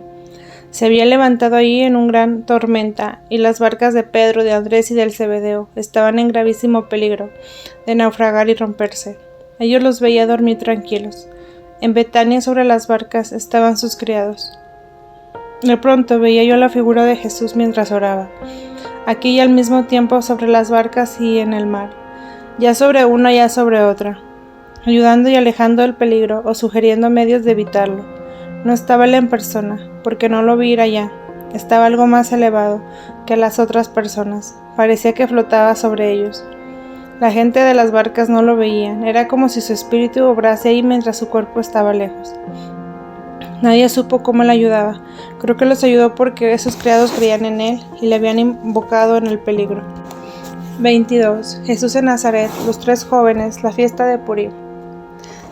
Se había levantado allí en una gran tormenta, y las barcas de Pedro, de Andrés y del Zebedeo estaban en gravísimo peligro de naufragar y romperse. Ellos los veía dormir tranquilos. En Betania, sobre las barcas, estaban sus criados. De pronto veía yo la figura de Jesús mientras oraba, aquí y al mismo tiempo sobre las barcas y en el mar, ya sobre una, ya sobre otra, ayudando y alejando el peligro o sugiriendo medios de evitarlo. No estaba él en persona, porque no lo vi ir allá. Estaba algo más elevado que las otras personas. Parecía que flotaba sobre ellos. La gente de las barcas no lo veían. Era como si su espíritu obrase ahí mientras su cuerpo estaba lejos. Nadie supo cómo le ayudaba. Creo que los ayudó porque sus criados creían en él y le habían invocado en el peligro. 22. Jesús en Nazaret, los tres jóvenes, la fiesta de Purim.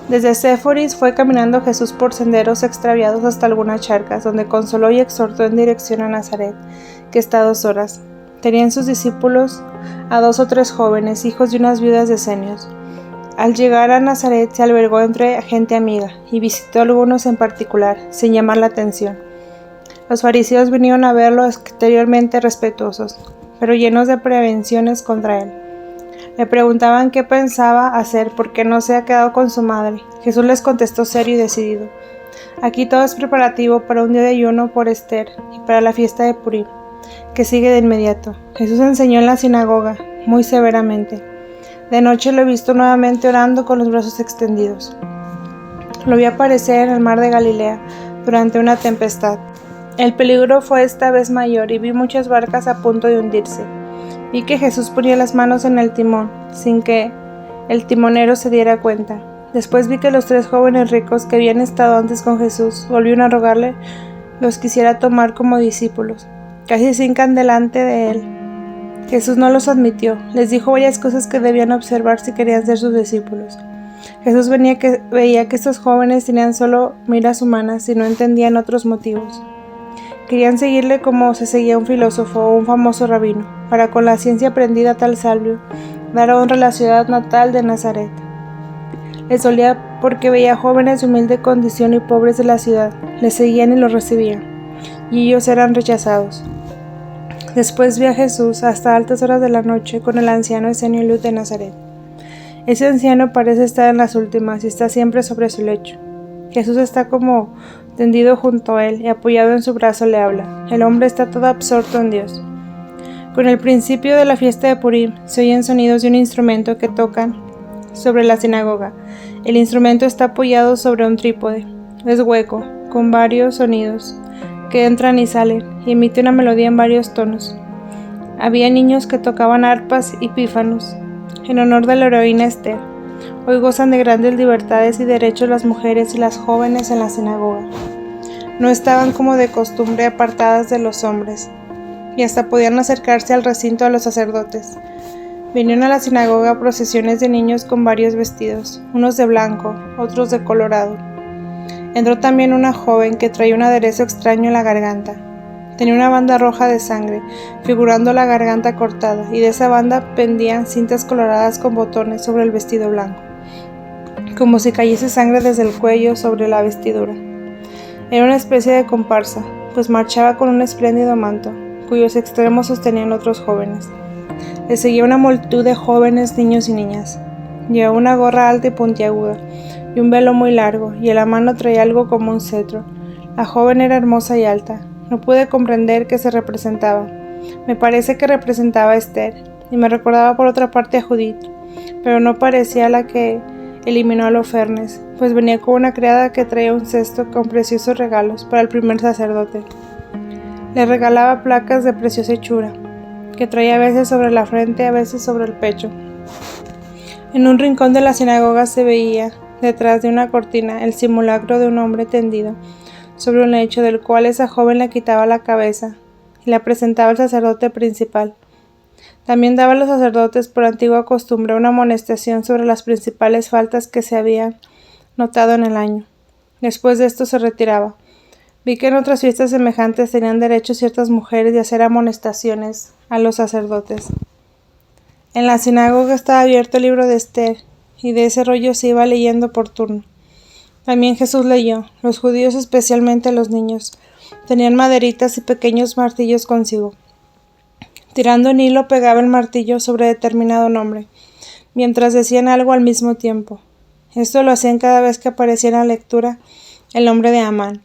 Desde Séforis fue caminando Jesús por senderos extraviados hasta algunas charcas, donde consoló y exhortó en dirección a Nazaret, que está a 2 horas. Tenía en sus discípulos a 2 o 3 jóvenes, hijos de unas viudas de Cenios. Al llegar a Nazaret se albergó entre gente amiga y visitó a algunos en particular, sin llamar la atención. Los fariseos vinieron a verlo exteriormente respetuosos, pero llenos de prevenciones contra él. Le preguntaban qué pensaba hacer porque no se ha quedado con su madre. Jesús les contestó serio y decidido. Aquí todo es preparativo para un día de ayuno por Esther y para la fiesta de Purim, que sigue de inmediato. Jesús enseñó en la sinagoga, muy severamente. De noche lo he visto nuevamente orando con los brazos extendidos. Lo vi aparecer en el mar de Galilea durante una tempestad. El peligro fue esta vez mayor y vi muchas barcas a punto de hundirse. Vi que Jesús ponía las manos en el timón, sin que el timonero se diera cuenta. Después vi que los 3 jóvenes ricos que habían estado antes con Jesús volvieron a rogarle los quisiera tomar como discípulos. Casi se hincan delante de él. Jesús no los admitió. Les dijo varias cosas que debían observar si querían ser sus discípulos. Jesús veía que estos jóvenes tenían solo miras humanas y no entendían otros motivos. Querían seguirle como se seguía un filósofo o un famoso rabino, para con la ciencia aprendida a tal sabio, dar honra a la ciudad natal de Nazaret. Les dolía porque veía jóvenes de humilde condición y pobres de la ciudad, les seguían y los recibían, y ellos eran rechazados. Después vi a Jesús hasta altas horas de la noche con el anciano Esenio Luz de Nazaret. Ese anciano parece estar en las últimas y está siempre sobre su lecho. Jesús está como tendido junto a él y apoyado en su brazo le habla. El hombre está todo absorto en Dios. Con el principio de la fiesta de Purim se oyen sonidos de un instrumento que tocan sobre la sinagoga. El instrumento está apoyado sobre un trípode. Es hueco, con varios sonidos que entran y salen, y emite una melodía en varios tonos. Había niños que tocaban arpas y pífanos, en honor de la heroína Esther. Hoy gozan de grandes libertades y derechos las mujeres y las jóvenes en la sinagoga. No estaban como de costumbre apartadas de los hombres, y hasta podían acercarse al recinto a los sacerdotes. Vinieron a la sinagoga procesiones de niños con varios vestidos, unos de blanco, otros de colorado. Entró también una joven que traía un aderezo extraño en la garganta. Tenía una banda roja de sangre, figurando la garganta cortada, y de esa banda pendían cintas coloradas con botones sobre el vestido blanco, como si cayese sangre desde el cuello sobre la vestidura. Era una especie de comparsa, pues marchaba con un espléndido manto, cuyos extremos sostenían otros jóvenes. Le seguía una multitud de jóvenes, niños y niñas. Llevaba una gorra alta y puntiaguda, y un velo muy largo, y en la mano traía algo como un cetro. La joven era hermosa y alta. No pude comprender qué se representaba. Me parece que representaba a Esther, y me recordaba por otra parte a Judith, pero no parecía la que eliminó a Holofernes, pues venía con una criada que traía un cesto con preciosos regalos para el primer sacerdote. Le regalaba placas de preciosa hechura, que traía a veces sobre la frente, a veces sobre el pecho. En un rincón de la sinagoga se veía, detrás de una cortina, el simulacro de un hombre tendido sobre un lecho, del cual esa joven le quitaba la cabeza y la presentaba al sacerdote principal. También daba a los sacerdotes por antigua costumbre una amonestación sobre las principales faltas que se habían notado en el año. Después de esto se retiraba. Vi que en otras fiestas semejantes tenían derecho ciertas mujeres de hacer amonestaciones a los sacerdotes. En la sinagoga estaba abierto el libro de Esther, y de ese rollo se iba leyendo por turno. También Jesús leyó. Los judíos, especialmente los niños, tenían maderitas y pequeños martillos consigo. Tirando en hilo pegaba el martillo sobre determinado nombre, mientras decían algo al mismo tiempo. Esto lo hacían cada vez que aparecía en la lectura el nombre de Amán.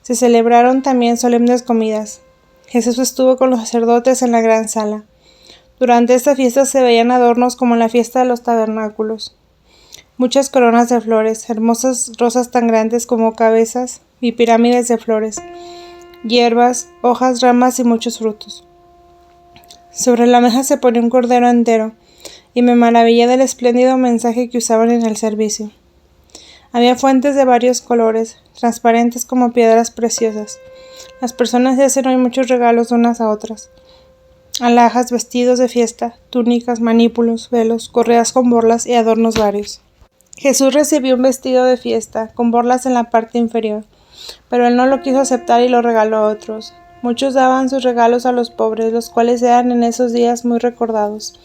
Se celebraron también solemnes comidas. Jesús estuvo con los sacerdotes en la gran sala. Durante esta fiesta se veían adornos como en la fiesta de los tabernáculos. Muchas coronas de flores, hermosas rosas tan grandes como cabezas y pirámides de flores, hierbas, hojas, ramas y muchos frutos. Sobre la mesa se ponía un cordero entero, y me maravillé del espléndido mensaje que usaban en el servicio. Había fuentes de varios colores, transparentes como piedras preciosas. Las personas se hacen hoy muchos regalos unas a otras. Alhajas, vestidos de fiesta, túnicas, manípulos, velos, correas con borlas y adornos varios. Jesús recibió un vestido de fiesta, con borlas en la parte inferior, pero él no lo quiso aceptar y lo regaló a otros. Muchos daban sus regalos a los pobres, los cuales eran en esos días muy recordados.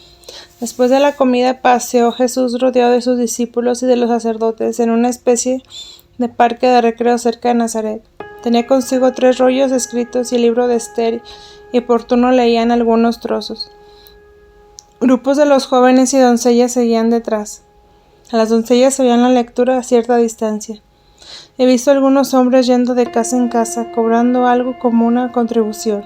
Después de la comida paseó Jesús rodeado de sus discípulos y de los sacerdotes en una especie de parque de recreo cerca de Nazaret. Tenía consigo 3 rollos escritos y el libro de Esther, y por turno leían algunos trozos. Grupos de los jóvenes y doncellas seguían detrás. A las doncellas oían la lectura a cierta distancia. He visto algunos hombres yendo de casa en casa, cobrando algo como una contribución.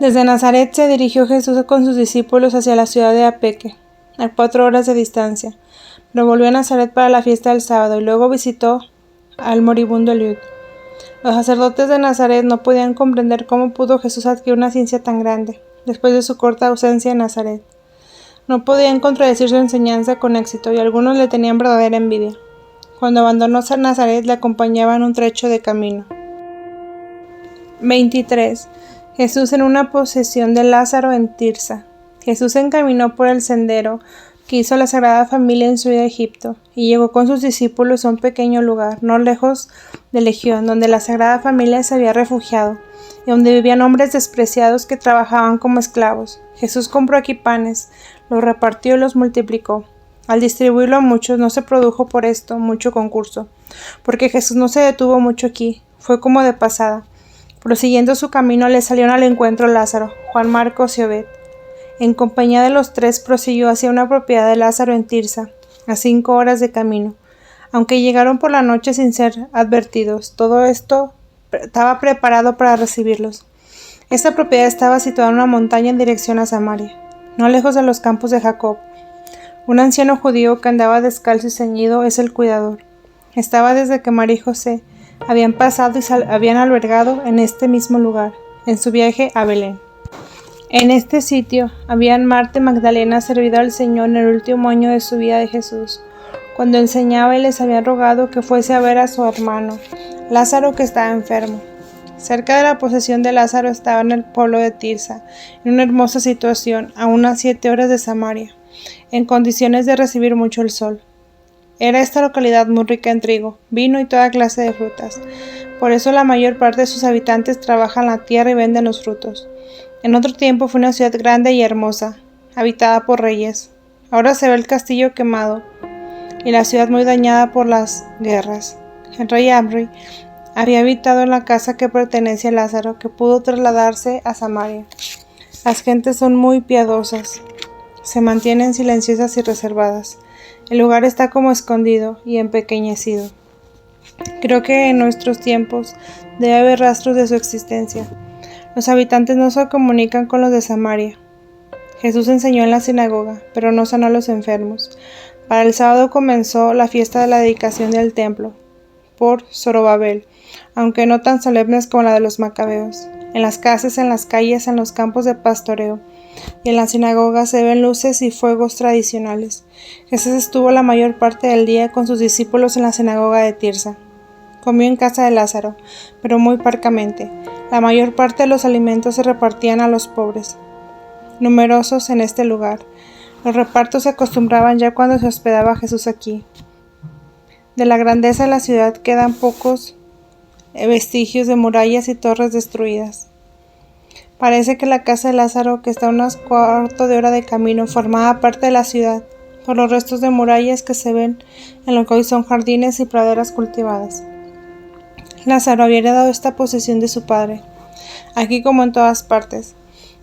Desde Nazaret se dirigió Jesús con sus discípulos hacia la ciudad de Apeque, a 4 horas de distancia, pero volvió a Nazaret para la fiesta del sábado y luego visitó al moribundo Eliud. Los sacerdotes de Nazaret no podían comprender cómo pudo Jesús adquirir una ciencia tan grande, después de su corta ausencia en Nazaret. No podían contradecir su enseñanza con éxito y algunos le tenían verdadera envidia. Cuando abandonó Nazaret le acompañaban un trecho de camino. 23. Jesús en una posesión de Lázaro en Tirsa. Jesús se encaminó por el sendero que hizo la Sagrada Familia en su ida a Egipto, y llegó con sus discípulos a un pequeño lugar, no lejos de Legión, donde la Sagrada Familia se había refugiado, y donde vivían hombres despreciados que trabajaban como esclavos. Jesús compró aquí panes, los repartió y los multiplicó. Al distribuirlo a muchos, no se produjo por esto mucho concurso, porque Jesús no se detuvo mucho aquí, fue como de pasada. Prosiguiendo su camino le salieron al encuentro Lázaro, Juan, Marcos y Obed. En compañía de los 3 prosiguió hacia una propiedad de Lázaro en Tirsa, a 5 horas de camino. Aunque llegaron por la noche sin ser advertidos, todo esto estaba preparado para recibirlos. Esta propiedad estaba situada en una montaña en dirección a Samaria, no lejos de los campos de Jacob. Un anciano judío que andaba descalzo y ceñido es el cuidador. Estaba desde que María y José habían pasado y habían albergado en este mismo lugar, en su viaje a Belén. En este sitio habían Marta y Magdalena servido al Señor en el último año de su vida de Jesús, cuando enseñaba y les habían rogado que fuese a ver a su hermano, Lázaro, que estaba enfermo. Cerca de la posesión de Lázaro estaba en el pueblo de Tirsa, en una hermosa situación, a unas 7 horas de Samaria, en condiciones de recibir mucho el sol. Era esta localidad muy rica en trigo, vino y toda clase de frutas. Por eso la mayor parte de sus habitantes trabajan la tierra y venden los frutos. En otro tiempo fue una ciudad grande y hermosa, habitada por reyes. Ahora se ve el castillo quemado y la ciudad muy dañada por las guerras. El rey Amri había habitado en la casa que pertenece a Lázaro, que pudo trasladarse a Samaria. Las gentes son muy piadosas. Se mantienen silenciosas y reservadas. El lugar está como escondido y empequeñecido. Creo que en nuestros tiempos debe haber rastros de su existencia. Los habitantes no se comunican con los de Samaria. Jesús enseñó en la sinagoga, pero no sanó a los enfermos. Para el sábado comenzó la fiesta de la dedicación del templo, por Zorobabel, aunque no tan solemnes como la de los macabeos. En las casas, en las calles, en los campos de pastoreo y en la sinagoga se ven luces y fuegos tradicionales. Jesús estuvo la mayor parte del día con sus discípulos en la sinagoga de Tirsa. Comió en casa de Lázaro, pero muy parcamente. La mayor parte de los alimentos se repartían a los pobres. numerosos en este lugar. Los repartos se acostumbraban ya cuando se hospedaba Jesús aquí. De la grandeza de la ciudad quedan pocos vestigios de murallas y torres destruidas. Parece que la casa de Lázaro, que está a unos cuartos de hora de camino, formaba parte de la ciudad, por los restos de murallas que se ven en lo que hoy son jardines y praderas cultivadas. Lázaro había heredado esta posesión de su padre. Aquí como en todas partes,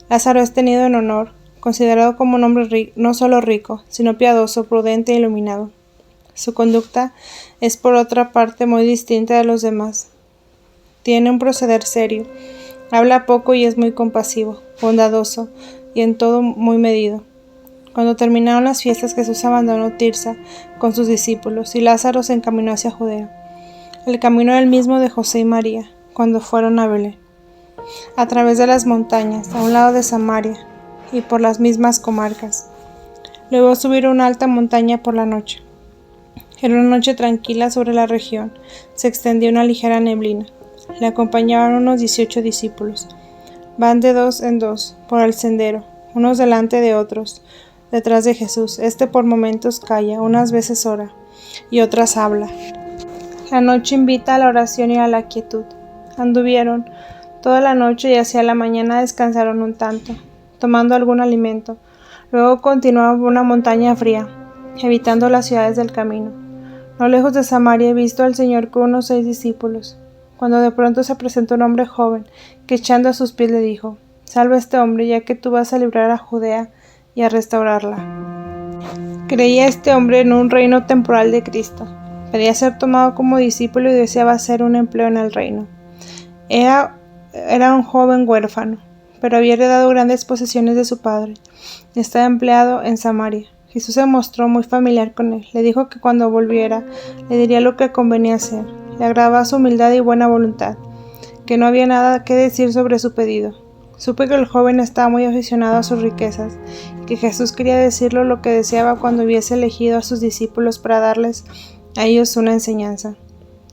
Lázaro es tenido en honor, considerado como un hombre no solo rico, sino piadoso, prudente e iluminado. Su conducta es por otra parte muy distinta de los demás. Tiene un proceder serio, habla poco y es muy compasivo, bondadoso y en todo muy medido. Cuando terminaron las fiestas, Jesús abandonó Tirsa con sus discípulos y Lázaro se encaminó hacia Judea. El camino era el mismo de José y María cuando fueron a Belén, a través de las montañas, a un lado de Samaria y por las mismas comarcas. Luego subieron una alta montaña por la noche. Era una noche tranquila sobre la región, se extendía una ligera neblina. Le acompañaban unos 18 discípulos. Van de dos en dos por el sendero, unos delante de otros, detrás de Jesús. Por momentos calla, unas veces ora, y otras habla. La noche invita a la oración y a la quietud. Anduvieron toda la noche y hacia la mañana descansaron un tanto, tomando algún alimento. Luego continuaron por una montaña fría, evitando las ciudades del camino. No lejos de Samaria he visto al Señor con unos 6 discípulos, cuando de pronto se presentó un hombre joven, que echando a sus pies le dijo: «Salva a este hombre, ya que tú vas a librar a Judea y a restaurarla». Creía este hombre en un reino temporal de Cristo. Pedía ser tomado como discípulo y deseaba hacer un empleo en el reino. Era un joven huérfano, pero había heredado grandes posesiones de su padre. Estaba empleado en Samaria. Jesús se mostró muy familiar con él. Le dijo que cuando volviera le diría lo que convenía hacer. Le agradaba su humildad y buena voluntad, que no había nada que decir sobre su pedido. Supe que el joven estaba muy aficionado a sus riquezas, y que Jesús quería decirle lo que deseaba cuando hubiese elegido a sus discípulos para darles a ellos una enseñanza.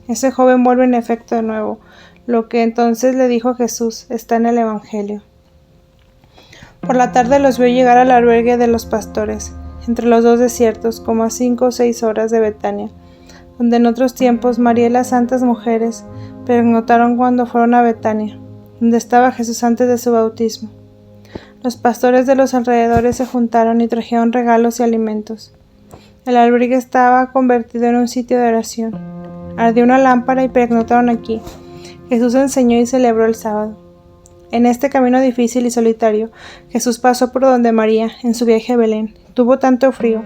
Ese joven vuelve en efecto de nuevo. Lo que entonces le dijo Jesús está en el Evangelio. Por la tarde los vio llegar al albergue de los pastores, entre los dos desiertos, como a 5 o 6 horas de Betania, donde en otros tiempos María y las santas mujeres peregrinaron cuando fueron a Betania, donde estaba Jesús antes de su bautismo. Los pastores de los alrededores se juntaron y trajeron regalos y alimentos. El albergue estaba convertido en un sitio de oración. Ardió una lámpara y peregrinaron aquí. Jesús enseñó y celebró el sábado. En este camino difícil y solitario, Jesús pasó por donde María, en su viaje a Belén, tuvo tanto frío,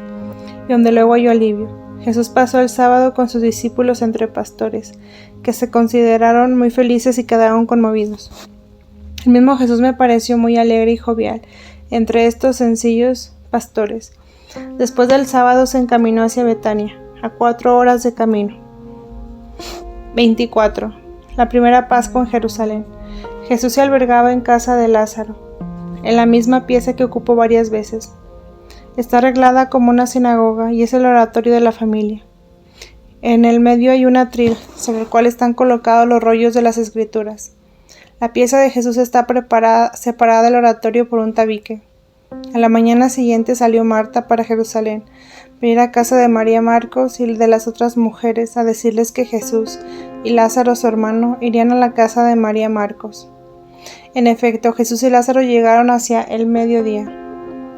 y donde luego halló alivio. Jesús pasó el sábado con sus discípulos entre pastores, que se consideraron muy felices y quedaron conmovidos. El mismo Jesús me pareció muy alegre y jovial entre estos sencillos pastores. Después del sábado se encaminó hacia Betania, a 4 horas de camino. 24. La primera Pascua en Jerusalén. Jesús se albergaba en casa de Lázaro, en la misma pieza que ocupó varias veces. Está arreglada como una sinagoga y es el oratorio de la familia. En el medio hay un atril, sobre el cual están colocados los rollos de las Escrituras. La pieza de Jesús está separada del oratorio por un tabique. A la mañana siguiente salió Marta para Jerusalén, para ir a casa de María Marcos y de las otras mujeres a decirles que Jesús y Lázaro su hermano irían a la casa de María Marcos. En efecto, Jesús y Lázaro llegaron hacia el mediodía.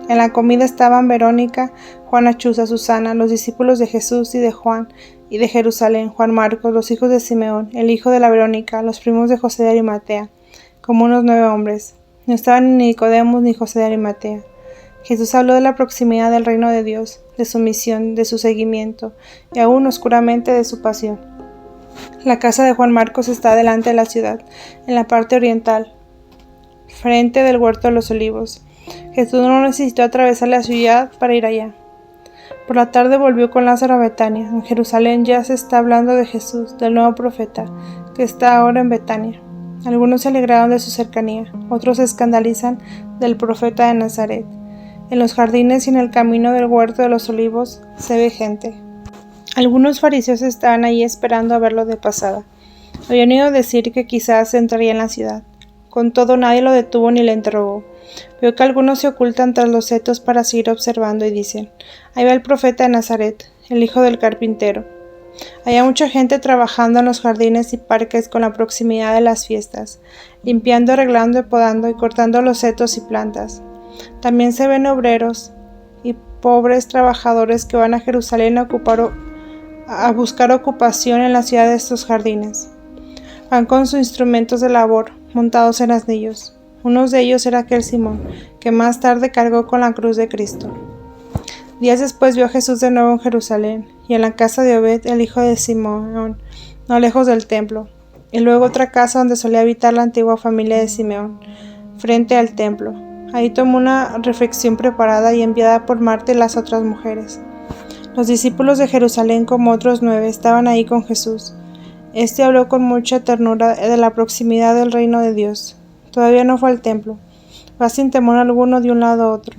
En la comida estaban Verónica, Juana Chuza, Susana, los discípulos de Jesús y de Juan, y de Jerusalén, Juan Marcos, los hijos de Simeón, el hijo de la Verónica, los primos de José de Arimatea, como unos 9 hombres. No estaban ni Nicodemo ni José de Arimatea. Jesús habló de la proximidad del reino de Dios, de su misión, de su seguimiento, y aún oscuramente de su pasión. La casa de Juan Marcos está delante de la ciudad, en la parte oriental, frente del huerto de los olivos. Jesús no necesitó atravesar la ciudad para ir allá. Por la tarde volvió con Lázaro a Betania. En Jerusalén ya se está hablando de Jesús, del nuevo profeta, que está ahora en Betania. Algunos se alegraron de su cercanía, otros se escandalizan del profeta de Nazaret. En los jardines y en el camino del huerto de los olivos se ve gente. Algunos fariseos estaban allí esperando a verlo de pasada. Habían oído decir que quizás entraría en la ciudad. Con todo, nadie lo detuvo ni le interrogó. Vio que algunos se ocultan tras los setos para seguir observando y dicen: ahí va el profeta de Nazaret, el hijo del carpintero. Había mucha gente trabajando en los jardines y parques con la proximidad de las fiestas, limpiando, arreglando, podando y cortando los setos y plantas. También se ven obreros y pobres trabajadores que van a Jerusalén a buscar ocupación en la ciudad de estos jardines. Van con sus instrumentos de labor, montados en asnillos. Uno de ellos era aquel Simón, que más tarde cargó con la cruz de Cristo. Días después vio a Jesús de nuevo en Jerusalén, y en la casa de Obed, el hijo de Simeón, no lejos del templo, y luego otra casa donde solía habitar la antigua familia de Simeón, frente al templo. Ahí tomó una refección preparada y enviada por Marta y las otras mujeres. Los discípulos de Jerusalén, como otros 9, estaban ahí con Jesús. Este habló con mucha ternura de la proximidad del reino de Dios. Todavía no fue al templo. Va sin temor alguno de un lado a otro.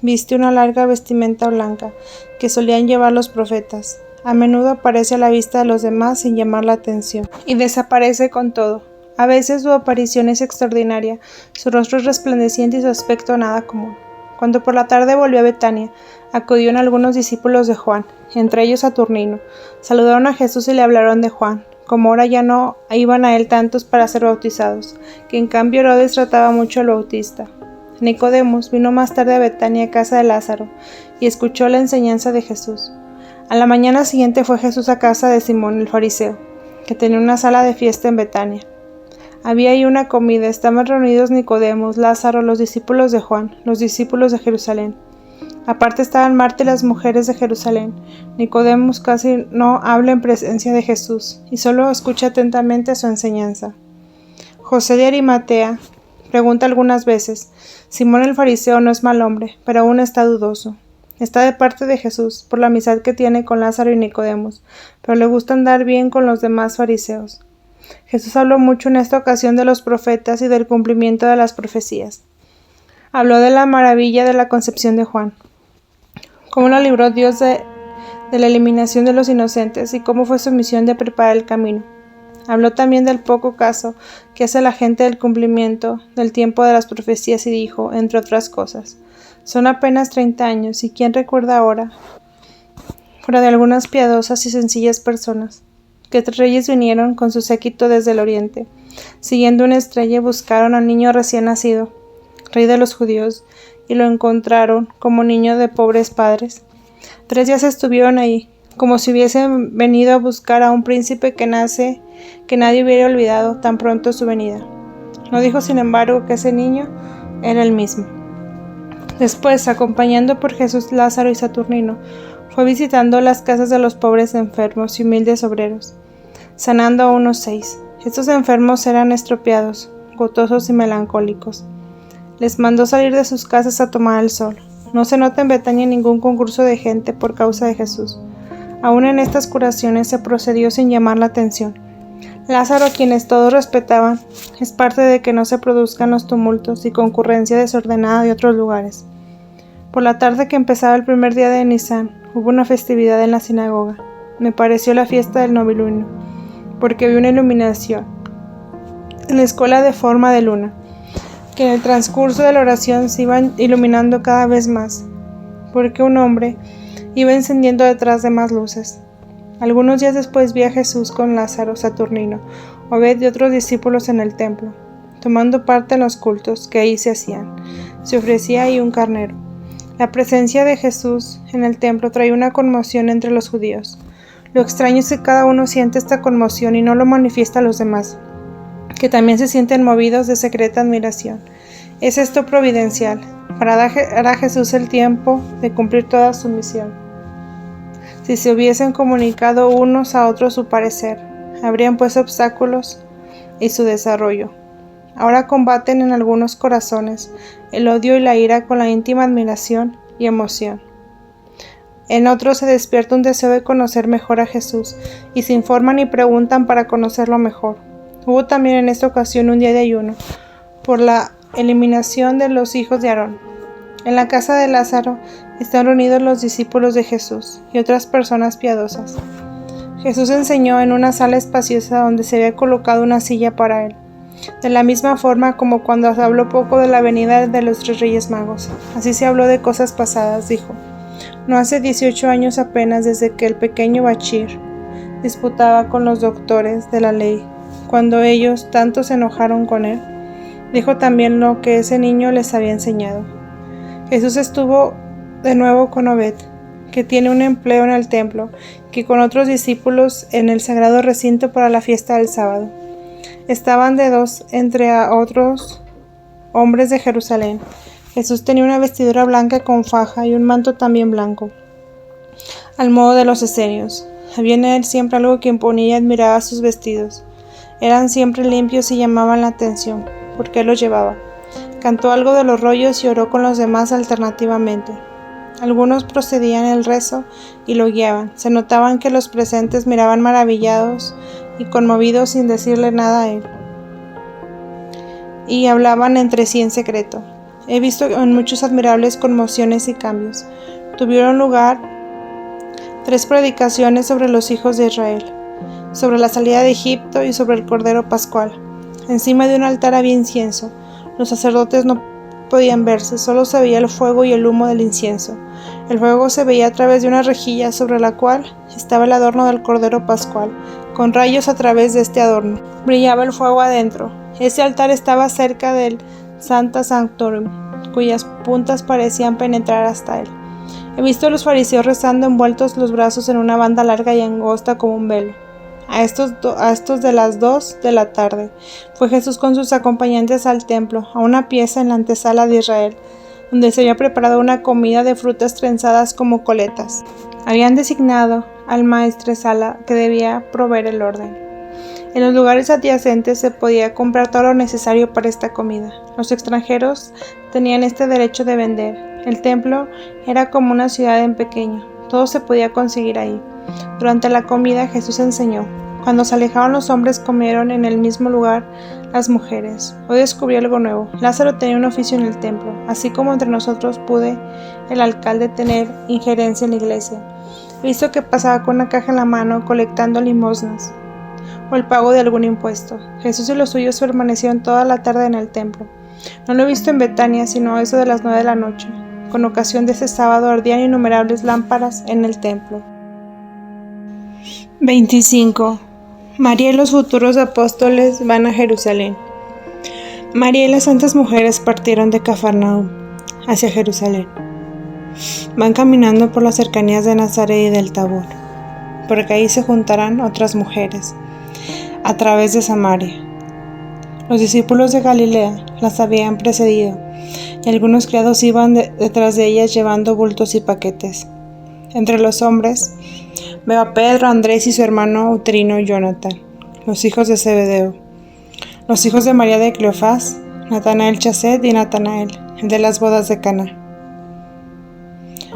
Viste una larga vestimenta blanca que solían llevar los profetas. A menudo aparece a la vista de los demás sin llamar la atención, y desaparece con todo. A veces su aparición es extraordinaria, su rostro es resplandeciente y su aspecto nada común. Cuando por la tarde volvió a Betania, acudieron algunos discípulos de Juan, entre ellos Saturnino. Saludaron a Jesús y le hablaron de Juan, como ahora ya no iban a él tantos para ser bautizados, que en cambio Herodes trataba mucho al Bautista. Nicodemos vino más tarde a Betania, a casa de Lázaro, y escuchó la enseñanza de Jesús. A la mañana siguiente fue Jesús a casa de Simón el fariseo, que tenía una sala de fiesta en Betania. Había ahí una comida, estaban reunidos Nicodemos, Lázaro, los discípulos de Juan, los discípulos de Jerusalén. Aparte estaban Marta y las mujeres de Jerusalén. Nicodemos casi no habla en presencia de Jesús, y solo escucha atentamente su enseñanza. José de Arimatea pregunta algunas veces: Simón el fariseo no es mal hombre, pero aún está dudoso. Está de parte de Jesús, por la amistad que tiene con Lázaro y Nicodemos, pero le gusta andar bien con los demás fariseos. Jesús habló mucho en esta ocasión de los profetas y del cumplimiento de las profecías. Habló de la maravilla de la concepción de Juan, cómo lo libró Dios de la eliminación de los inocentes y cómo fue su misión de preparar el camino. Habló también del poco caso que hace la gente del cumplimiento del tiempo de las profecías y dijo, entre otras cosas: son apenas 30 años, y ¿quién recuerda ahora, fuera de algunas piadosas y sencillas personas, que 3 reyes vinieron con su séquito desde el oriente, siguiendo una estrella, y buscaron al niño recién nacido, rey de los judíos, y lo encontraron como niño de pobres padres? 3 días estuvieron ahí, como si hubiesen venido a buscar a un príncipe que nadie hubiera olvidado tan pronto su venida. No dijo, sin embargo, que ese niño era el mismo. Después, acompañando por Jesús Lázaro y Saturnino, fue visitando las casas de los pobres enfermos y humildes obreros, sanando a unos 6. Estos enfermos eran estropeados, gotosos y melancólicos. Les mandó salir de sus casas a tomar el sol. No se nota en Betania ningún concurso de gente por causa de Jesús. Aún en estas curaciones se procedió sin llamar la atención. Lázaro, a quienes todos respetaban, es parte de que no se produzcan los tumultos y concurrencia desordenada de otros lugares. Por la tarde que empezaba el primer día de Nisán, hubo una festividad en la sinagoga. Me pareció la fiesta del novilunio, porque vi una iluminación en la escuela de forma de luna, que en el transcurso de la oración se iban iluminando cada vez más, porque un hombre iba encendiendo detrás de más luces. Algunos días después vi a Jesús con Lázaro, Saturnino, Obed y otros discípulos en el templo, tomando parte en los cultos que ahí se hacían. Se ofrecía ahí un carnero. La presencia de Jesús en el templo traía una conmoción entre los judíos. Lo extraño es que cada uno siente esta conmoción y no lo manifiesta a los demás, que también se sienten movidos de secreta admiración. Es esto providencial, para dar a Jesús el tiempo de cumplir toda su misión. Si se hubiesen comunicado unos a otros su parecer, habrían puesto obstáculos y su desarrollo. Ahora combaten en algunos corazones el odio y la ira con la íntima admiración y emoción. En otros se despierta un deseo de conocer mejor a Jesús y se informan y preguntan para conocerlo mejor. Hubo también en esta ocasión un día de ayuno por la eliminación de los hijos de Aarón. En la casa de Lázaro están reunidos los discípulos de Jesús y otras personas piadosas. Jesús enseñó en una sala espaciosa donde se había colocado una silla para él. De la misma forma como cuando se habló poco de la venida de los 3 Reyes Magos. Así se habló de cosas pasadas, dijo. No hace 18 años apenas desde que el pequeño Bachir disputaba con los doctores de la ley, cuando ellos tanto se enojaron con él. Dijo también lo que ese niño les había enseñado. Jesús estuvo de nuevo con Obed, que tiene un empleo en el templo, que con otros discípulos en el sagrado recinto para la fiesta del sábado. Estaban de dos entre otros hombres de Jerusalén. Jesús tenía una vestidura blanca con faja y un manto también blanco, al modo de los esenios. Había en él siempre algo que imponía y admiraba sus vestidos. Eran siempre limpios y llamaban la atención, porque él los llevaba. Cantó algo de los rollos y oró con los demás alternativamente. Algunos procedían el rezo y lo guiaban. Se notaban que los presentes miraban maravillados y conmovidos sin decirle nada a él. Y hablaban entre sí en secreto. He visto en muchos admirables conmociones y cambios. Tuvieron lugar 3 predicaciones sobre los hijos de Israel, sobre la salida de Egipto y sobre el Cordero Pascual. Encima de un altar había incienso. Los sacerdotes no podían verse, solo se veía el fuego y el humo del incienso. El fuego se veía a través de una rejilla sobre la cual estaba el adorno del Cordero Pascual, con rayos a través de este adorno. Brillaba el fuego adentro. Ese altar estaba cerca del Sancta Sanctorum, cuyas puntas parecían penetrar hasta él. He visto a los fariseos rezando envueltos los brazos en una banda larga y angosta como un velo. A estos de las 2 de la tarde, fue Jesús con sus acompañantes al templo, a una pieza en la antesala de Israel, donde se había preparado una comida de frutas trenzadas como coletas. Habían designado al maestresala que debía proveer el orden. En los lugares adyacentes se podía comprar todo lo necesario para esta comida. Los extranjeros tenían este derecho de vender. El templo era como una ciudad en pequeño. Todo se podía conseguir ahí. Durante la comida Jesús enseñó. Cuando se alejaron los hombres comieron en el mismo lugar las mujeres. Hoy descubrí algo nuevo. Lázaro tenía un oficio en el templo, así como entre nosotros puede el alcalde tener injerencia en la iglesia. He visto que pasaba con una caja en la mano colectando limosnas o el pago de algún impuesto. Jesús y los suyos permanecieron toda la tarde en el templo. No lo he visto en Betania, sino a eso de las 9 de la noche. Con ocasión de ese sábado ardían innumerables lámparas en el templo. 25. María y los futuros apóstoles van a Jerusalén. María y las santas mujeres partieron de Cafarnaúm hacia Jerusalén. Van caminando por las cercanías de Nazaret y del Tabor, porque ahí se juntarán otras mujeres, a través de Samaria. Los discípulos de Galilea las habían precedido, y algunos criados iban detrás de ellas llevando bultos y paquetes. Entre los hombres veo a Pedro, Andrés y su hermano uterino Jonathan, los hijos de Zebedeo, los hijos de María de Cleofás, Natanael Chased y Natanael, el de las bodas de Caná.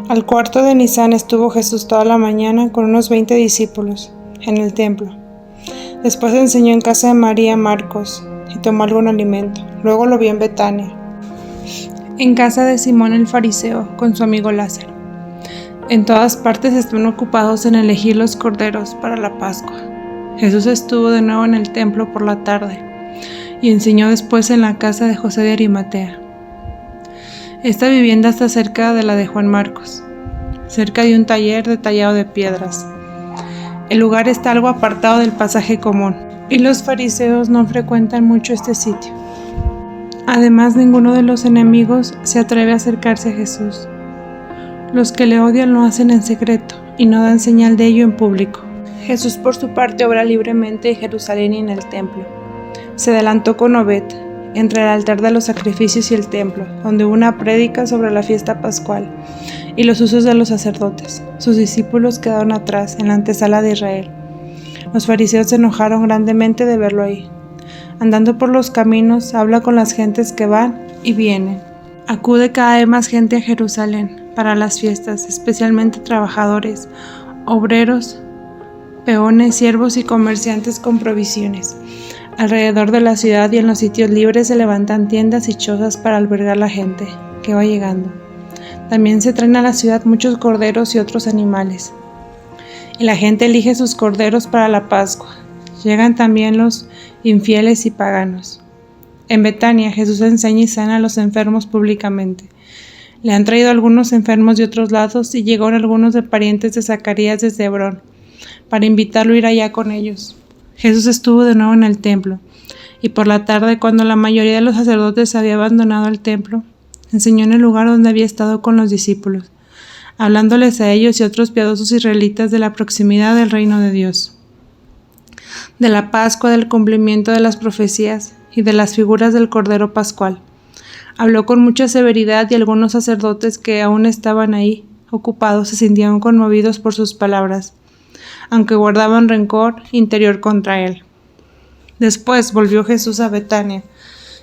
Al cuarto de Nisán estuvo Jesús toda la mañana con unos 20 discípulos en el templo. Después enseñó en casa de María Marcos y tomó algún alimento. Luego lo vio en Betania, en casa de Simón el fariseo, con su amigo Lázaro. En todas partes están ocupados en elegir los corderos para la Pascua. Jesús estuvo de nuevo en el templo por la tarde y enseñó después en la casa de José de Arimatea. Esta vivienda está cerca de la de Juan Marcos, cerca de un taller de tallado de piedras. El lugar está algo apartado del pasaje común y los fariseos no frecuentan mucho este sitio. Además, ninguno de los enemigos se atreve a acercarse a Jesús. Los que le odian lo hacen en secreto y no dan señal de ello en público. Jesús por su parte obra libremente en Jerusalén y en el templo. Se adelantó con Obed, entre el altar de los sacrificios y el templo, donde hubo una prédica sobre la fiesta pascual y los usos de los sacerdotes. Sus discípulos quedaron atrás, en la antesala de Israel. Los fariseos se enojaron grandemente de verlo ahí. Andando por los caminos, habla con las gentes que van y vienen. Acude cada vez más gente a Jerusalén para las fiestas, especialmente trabajadores, obreros, peones, siervos y comerciantes con provisiones. Alrededor de la ciudad y en los sitios libres se levantan tiendas y chozas para albergar la gente que va llegando. También se traen a la ciudad muchos corderos y otros animales. Y la gente elige sus corderos para la Pascua. Llegan también los infieles y paganos. En Betania, Jesús enseña y sana a los enfermos públicamente. Le han traído algunos enfermos de otros lados y llegaron algunos de parientes de Zacarías desde Hebrón, para invitarlo a ir allá con ellos. Jesús estuvo de nuevo en el templo, y por la tarde, cuando la mayoría de los sacerdotes había abandonado el templo, enseñó en el lugar donde había estado con los discípulos, hablándoles a ellos y a otros piadosos israelitas de la proximidad del reino de Dios, de la Pascua, del cumplimiento de las profecías y de las figuras del Cordero Pascual. Habló con mucha severidad y algunos sacerdotes que aún estaban ahí, ocupados, se sentían conmovidos por sus palabras, aunque guardaban rencor interior contra él. Después volvió Jesús a Betania,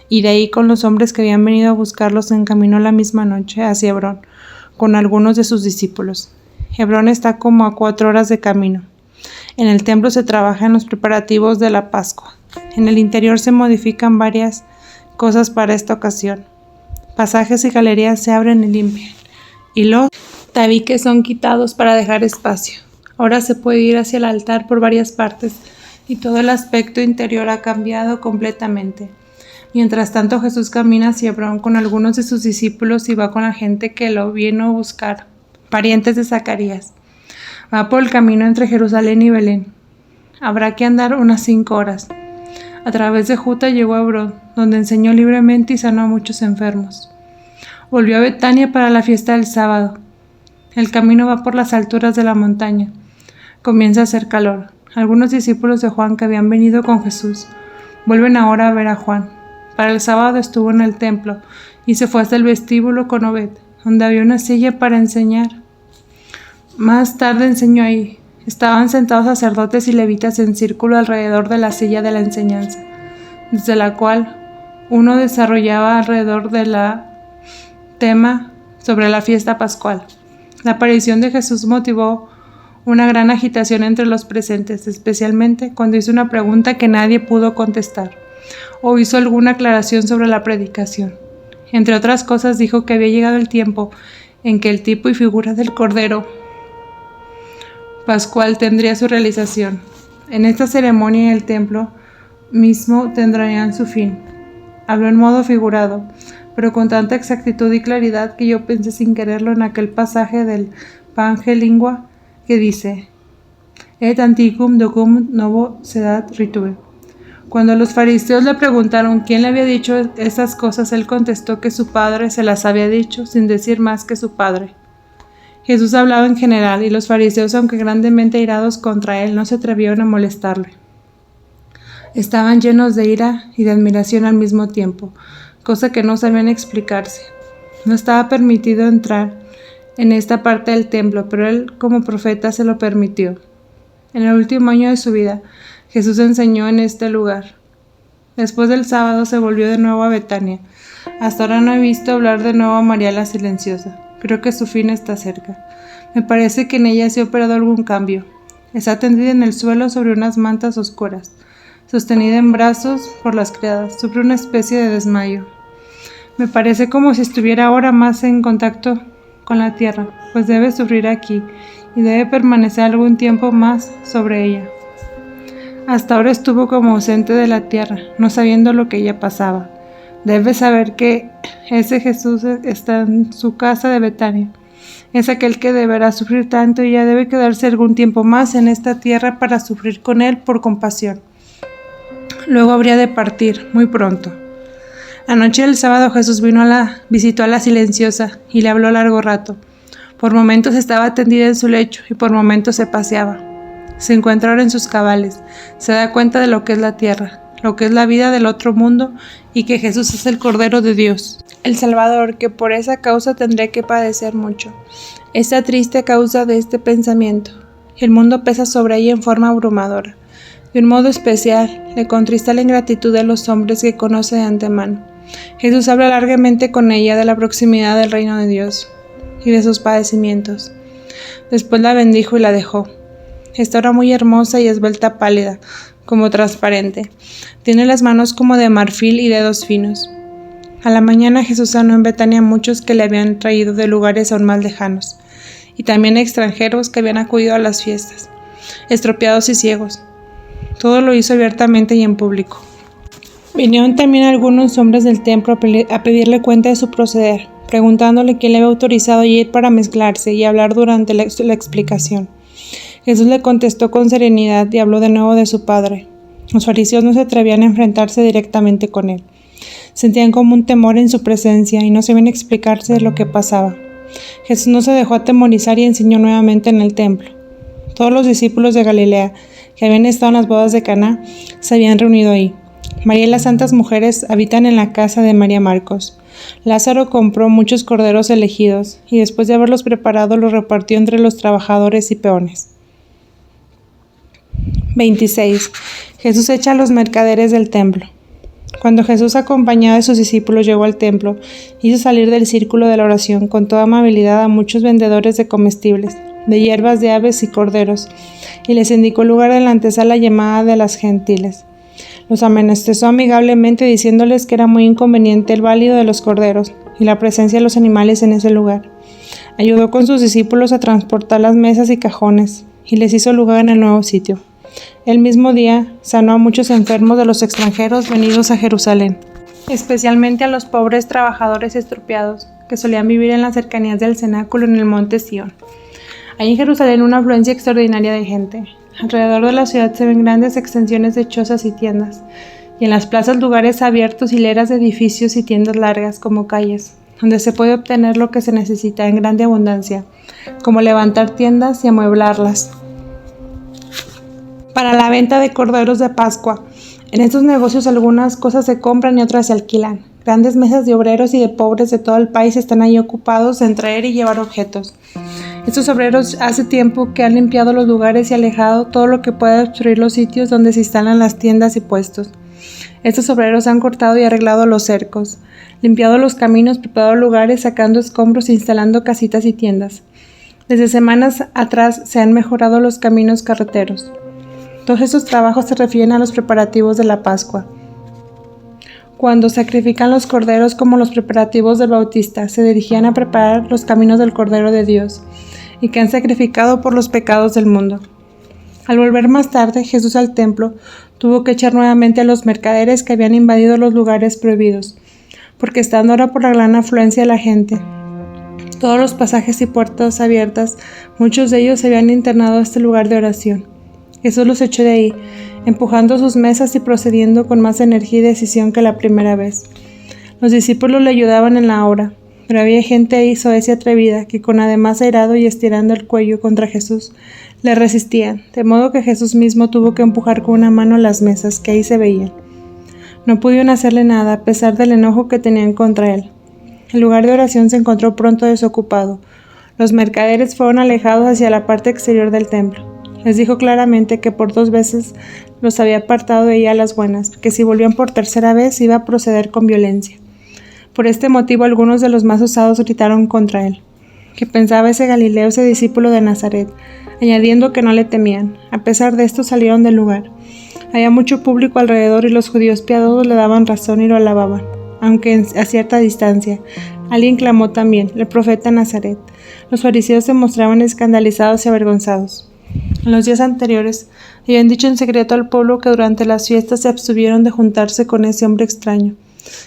y de ahí con los hombres que habían venido a buscarlos se encaminó la misma noche hacia Hebrón, con algunos de sus discípulos. Hebrón está como a 4 horas de camino. En el templo se trabaja en los preparativos de la Pascua. En el interior se modifican varias cosas para esta ocasión. Pasajes y galerías se abren y limpian, y los tabiques son quitados para dejar espacio. Ahora se puede ir hacia el altar por varias partes, y todo el aspecto interior ha cambiado completamente. Mientras tanto, Jesús camina hacia Hebrón con algunos de sus discípulos y va con la gente que lo vino a buscar, parientes de Zacarías. Va por el camino entre Jerusalén y Belén. Habrá que andar unas 5 horas. A través de Juta llegó a Hebrón, donde enseñó libremente y sanó a muchos enfermos. Volvió a Betania para la fiesta del sábado. El camino va por las alturas de la montaña. Comienza a hacer calor. Algunos discípulos de Juan que habían venido con Jesús vuelven ahora a ver a Juan. Para el sábado estuvo en el templo y se fue hasta el vestíbulo con Obed, donde había una silla para enseñar. Más tarde enseñó ahí. Estaban sentados sacerdotes y levitas en círculo alrededor de la silla de la enseñanza, desde la cual uno desarrollaba alrededor de la tema sobre la fiesta pascual. La aparición de Jesús motivó una gran agitación entre los presentes, especialmente cuando hizo una pregunta que nadie pudo contestar, o hizo alguna aclaración sobre la predicación. Entre otras cosas, dijo que había llegado el tiempo en que el tipo y figura del Cordero Pascual tendría su realización. En esta ceremonia el templo mismo tendrían su fin. Habló en modo figurado, pero con tanta exactitud y claridad que yo pensé sin quererlo en aquel pasaje del Pange Lingua que dice: Et antiquum docum novo sedat ritue. Cuando los fariseos le preguntaron quién le había dicho estas cosas, él contestó que su padre se las había dicho sin decir más que su padre. Jesús hablaba en general, y los fariseos, aunque grandemente irados contra él, no se atrevieron a molestarle. Estaban llenos de ira y de admiración al mismo tiempo, cosa que no sabían explicarse. No estaba permitido entrar en esta parte del templo, pero él, como profeta, se lo permitió. En el último año de su vida, Jesús enseñó en este lugar. Después del sábado se volvió de nuevo a Betania. Hasta ahora no he visto hablar de nuevo a María la Silenciosa. Creo que su fin está cerca. Me parece que en ella se ha operado algún cambio. Está tendida en el suelo sobre unas mantas oscuras, sostenida en brazos por las criadas. Sufre una especie de desmayo. Me parece como si estuviera ahora más en contacto con la tierra, pues debe sufrir aquí y debe permanecer algún tiempo más sobre ella. Hasta ahora estuvo como ausente de la tierra, no sabiendo lo que ella pasaba. Debe saber que ese Jesús está en su casa de Betania. Es aquel que deberá sufrir tanto y ella debe quedarse algún tiempo más en esta tierra para sufrir con él por compasión. Luego habría de partir, muy pronto. La noche del sábado Jesús visitó a la Silenciosa y le habló largo rato. Por momentos estaba tendida en su lecho y por momentos se paseaba. Se encuentra ahora en sus cabales, se da cuenta de lo que es la tierra, lo que es la vida del otro mundo y que Jesús es el Cordero de Dios, el Salvador, que por esa causa tendría que padecer mucho. Esta triste causa de este pensamiento, el mundo pesa sobre ella en forma abrumadora. De un modo especial, le contrista la ingratitud de los hombres que conoce de antemano. Jesús habla largamente con ella de la proximidad del reino de Dios y de sus padecimientos. Después la bendijo y la dejó. Está ahora muy hermosa y esbelta, pálida, como transparente. Tiene las manos como de marfil y dedos finos. A la mañana Jesús sanó en Betania a muchos que le habían traído de lugares aún más lejanos, y también a extranjeros que habían acudido a las fiestas, estropeados y ciegos. Todo lo hizo abiertamente y en público. Vinieron también algunos hombres del templo a pedirle cuenta de su proceder, preguntándole quién le había autorizado a ir para mezclarse y hablar durante la explicación. Jesús le contestó con serenidad y habló de nuevo de su Padre. Los fariseos no se atrevían a enfrentarse directamente con él. Sentían como un temor en su presencia y no sabían explicarse de lo que pasaba. Jesús no se dejó atemorizar y enseñó nuevamente en el templo. Todos los discípulos de Galilea que habían estado en las bodas de Caná se habían reunido ahí. María y las santas mujeres habitan en la casa de María Marcos. Lázaro compró muchos corderos elegidos y después de haberlos preparado los repartió entre los trabajadores y peones. 26. Jesús echa a los mercaderes del templo. Cuando Jesús, acompañado de sus discípulos, llegó al templo, hizo salir del círculo de la oración con toda amabilidad a muchos vendedores de comestibles, de hierbas de aves y corderos, y les indicó el lugar en la antesala llamada de las gentiles. Los amenazó amigablemente diciéndoles que era muy inconveniente el válido de los corderos y la presencia de los animales en ese lugar. Ayudó con sus discípulos a transportar las mesas y cajones y les hizo lugar en el nuevo sitio. El mismo día sanó a muchos enfermos de los extranjeros venidos a Jerusalén, especialmente a los pobres trabajadores estropeados que solían vivir en las cercanías del cenáculo en el monte Sión. Hay en Jerusalén una afluencia extraordinaria de gente. Alrededor de la ciudad se ven grandes extensiones de chozas y tiendas, y en las plazas lugares abiertos, hileras de edificios y tiendas largas como calles, donde se puede obtener lo que se necesita en grande abundancia, como levantar tiendas y amueblarlas para la venta de corderos de Pascua. En estos negocios algunas cosas se compran y otras se alquilan. Grandes mesas de obreros y de pobres de todo el país están ahí ocupados en traer y llevar objetos. Estos obreros hace tiempo que han limpiado los lugares y alejado todo lo que pueda obstruir los sitios donde se instalan las tiendas y puestos. Estos obreros han cortado y arreglado los cercos, limpiado los caminos, preparado lugares, sacando escombros e instalando casitas y tiendas. Desde semanas atrás se han mejorado los caminos carreteros. Todos estos trabajos se refieren a los preparativos de la Pascua. Cuando sacrifican los corderos como los preparativos del Bautista, se dirigían a preparar los caminos del Cordero de Dios, y que han sacrificado por los pecados del mundo. Al volver más tarde Jesús al templo, tuvo que echar nuevamente a los mercaderes que habían invadido los lugares prohibidos, porque estando ahora por la gran afluencia de la gente, todos los pasajes y puertas abiertas, muchos de ellos se habían internado a este lugar de oración. Jesús los echó de ahí, empujando sus mesas y procediendo con más energía y decisión que la primera vez. Los discípulos le ayudaban en la obra, pero había gente ahí soez y atrevida que con además airado y estirando el cuello contra Jesús, le resistían, de modo que Jesús mismo tuvo que empujar con una mano las mesas que ahí se veían. No pudieron hacerle nada a pesar del enojo que tenían contra él. El lugar de oración se encontró pronto desocupado. Los mercaderes fueron alejados hacia la parte exterior del templo. Les dijo claramente que por 2 veces los había apartado de ella a las buenas, que si volvían por tercera vez iba a proceder con violencia. Por este motivo algunos de los más osados gritaron contra él, que pensaba ese Galileo, ese discípulo de Nazaret, añadiendo que no le temían. A pesar de esto salieron del lugar. Había mucho público alrededor y los judíos piadosos le daban razón y lo alababan, aunque a cierta distancia. Alguien clamó también, el profeta de Nazaret. Los fariseos se mostraban escandalizados y avergonzados. En los días anteriores habían dicho en secreto al pueblo que durante las fiestas se abstuvieron de juntarse con ese hombre extraño,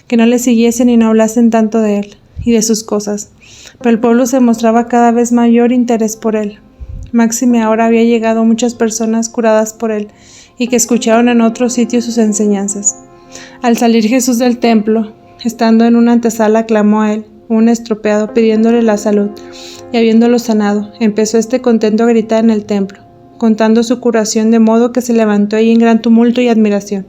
que no le siguiesen y no hablasen tanto de él y de sus cosas, pero el pueblo se mostraba cada vez mayor interés por él. Máxime ahora había llegado muchas personas curadas por él y que escucharon en otros sitios sus enseñanzas. Al salir Jesús del templo, estando en una antesala, clamó a él, un estropeado, pidiéndole la salud, y habiéndolo sanado, empezó contento a gritar en el templo, contando su curación, de modo que se levantó allí en gran tumulto y admiración.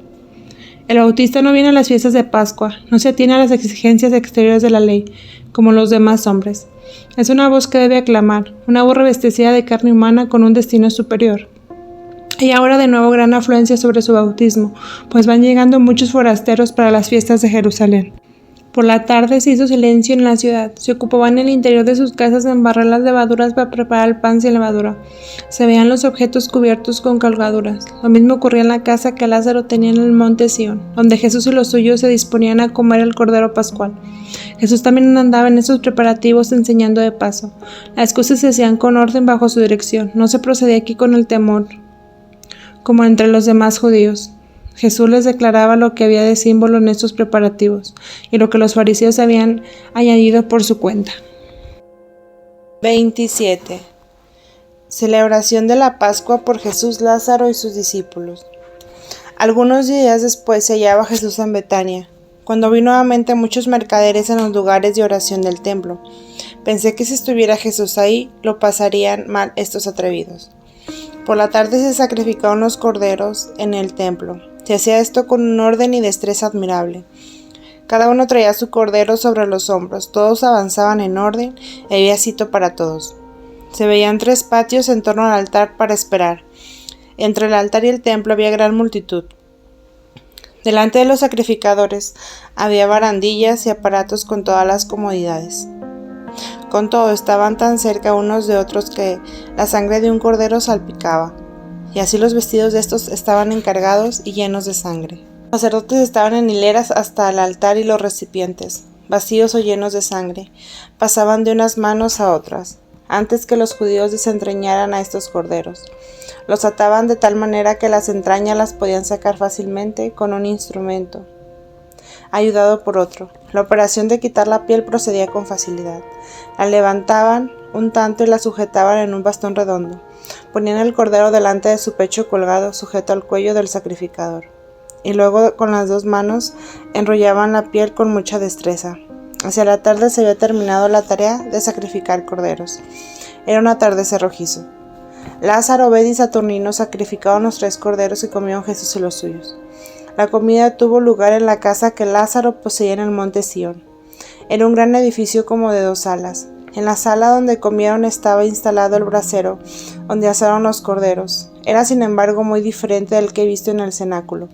El Bautista no viene a las fiestas de Pascua, no se atiene a las exigencias exteriores de la ley, como los demás hombres. Es una voz que debe aclamar, una voz revestida de carne humana con un destino superior. Hay ahora de nuevo gran afluencia sobre su bautismo, pues van llegando muchos forasteros para las fiestas de Jerusalén. Por la tarde se hizo silencio en la ciudad. Se ocupaban en el interior de sus casas de embarrar las levaduras para preparar el pan sin levadura. Se veían los objetos cubiertos con colgaduras. Lo mismo ocurría en la casa que Lázaro tenía en el monte Sión, donde Jesús y los suyos se disponían a comer el cordero pascual. Jesús también andaba en esos preparativos enseñando de paso. Las cosas se hacían con orden bajo su dirección. No se procedía aquí con el temor, como entre los demás judíos. Jesús les declaraba lo que había de símbolo en estos preparativos y lo que los fariseos habían añadido por su cuenta. 27. Celebración de la Pascua por Jesús, Lázaro y sus discípulos. Algunos días después se hallaba Jesús en Betania, cuando vi nuevamente muchos mercaderes en los lugares de oración del templo. Pensé que si estuviera Jesús ahí, lo pasarían mal estos atrevidos. Por la tarde se sacrificaban los corderos en el templo. Se hacía esto con un orden y destreza admirable. Cada uno traía su cordero sobre los hombros, todos avanzaban en orden y había sitio para todos. Se veían 3 patios en torno al altar para esperar. Entre el altar y el templo había gran multitud. Delante de los sacrificadores había barandillas y aparatos con todas las comodidades. Con todo, estaban tan cerca unos de otros que la sangre de un cordero salpicaba, y así los vestidos de estos estaban encargados y llenos de sangre. Los sacerdotes estaban en hileras hasta el altar y los recipientes, vacíos o llenos de sangre, pasaban de unas manos a otras, antes que los judíos desentrañaran a estos corderos. Los ataban de tal manera que las entrañas las podían sacar fácilmente con un instrumento, ayudado por otro. La operación de quitar la piel procedía con facilidad. La levantaban un tanto y la sujetaban en un bastón redondo. Ponían el cordero delante de su pecho colgado, sujeto al cuello del sacrificador. Y luego con las 2 manos enrollaban la piel con mucha destreza. Hacia la tarde se había terminado la tarea de sacrificar corderos. Era un atardecer rojizo. Lázaro, Obed y Saturnino sacrificaban los 3 corderos que comieron Jesús y los suyos. La comida tuvo lugar en la casa que Lázaro poseía en el monte Sión. Era un gran edificio como de 2 salas. En la sala donde comieron estaba instalado el brasero, donde asaron los corderos. Era sin embargo muy diferente del que he visto en el cenáculo.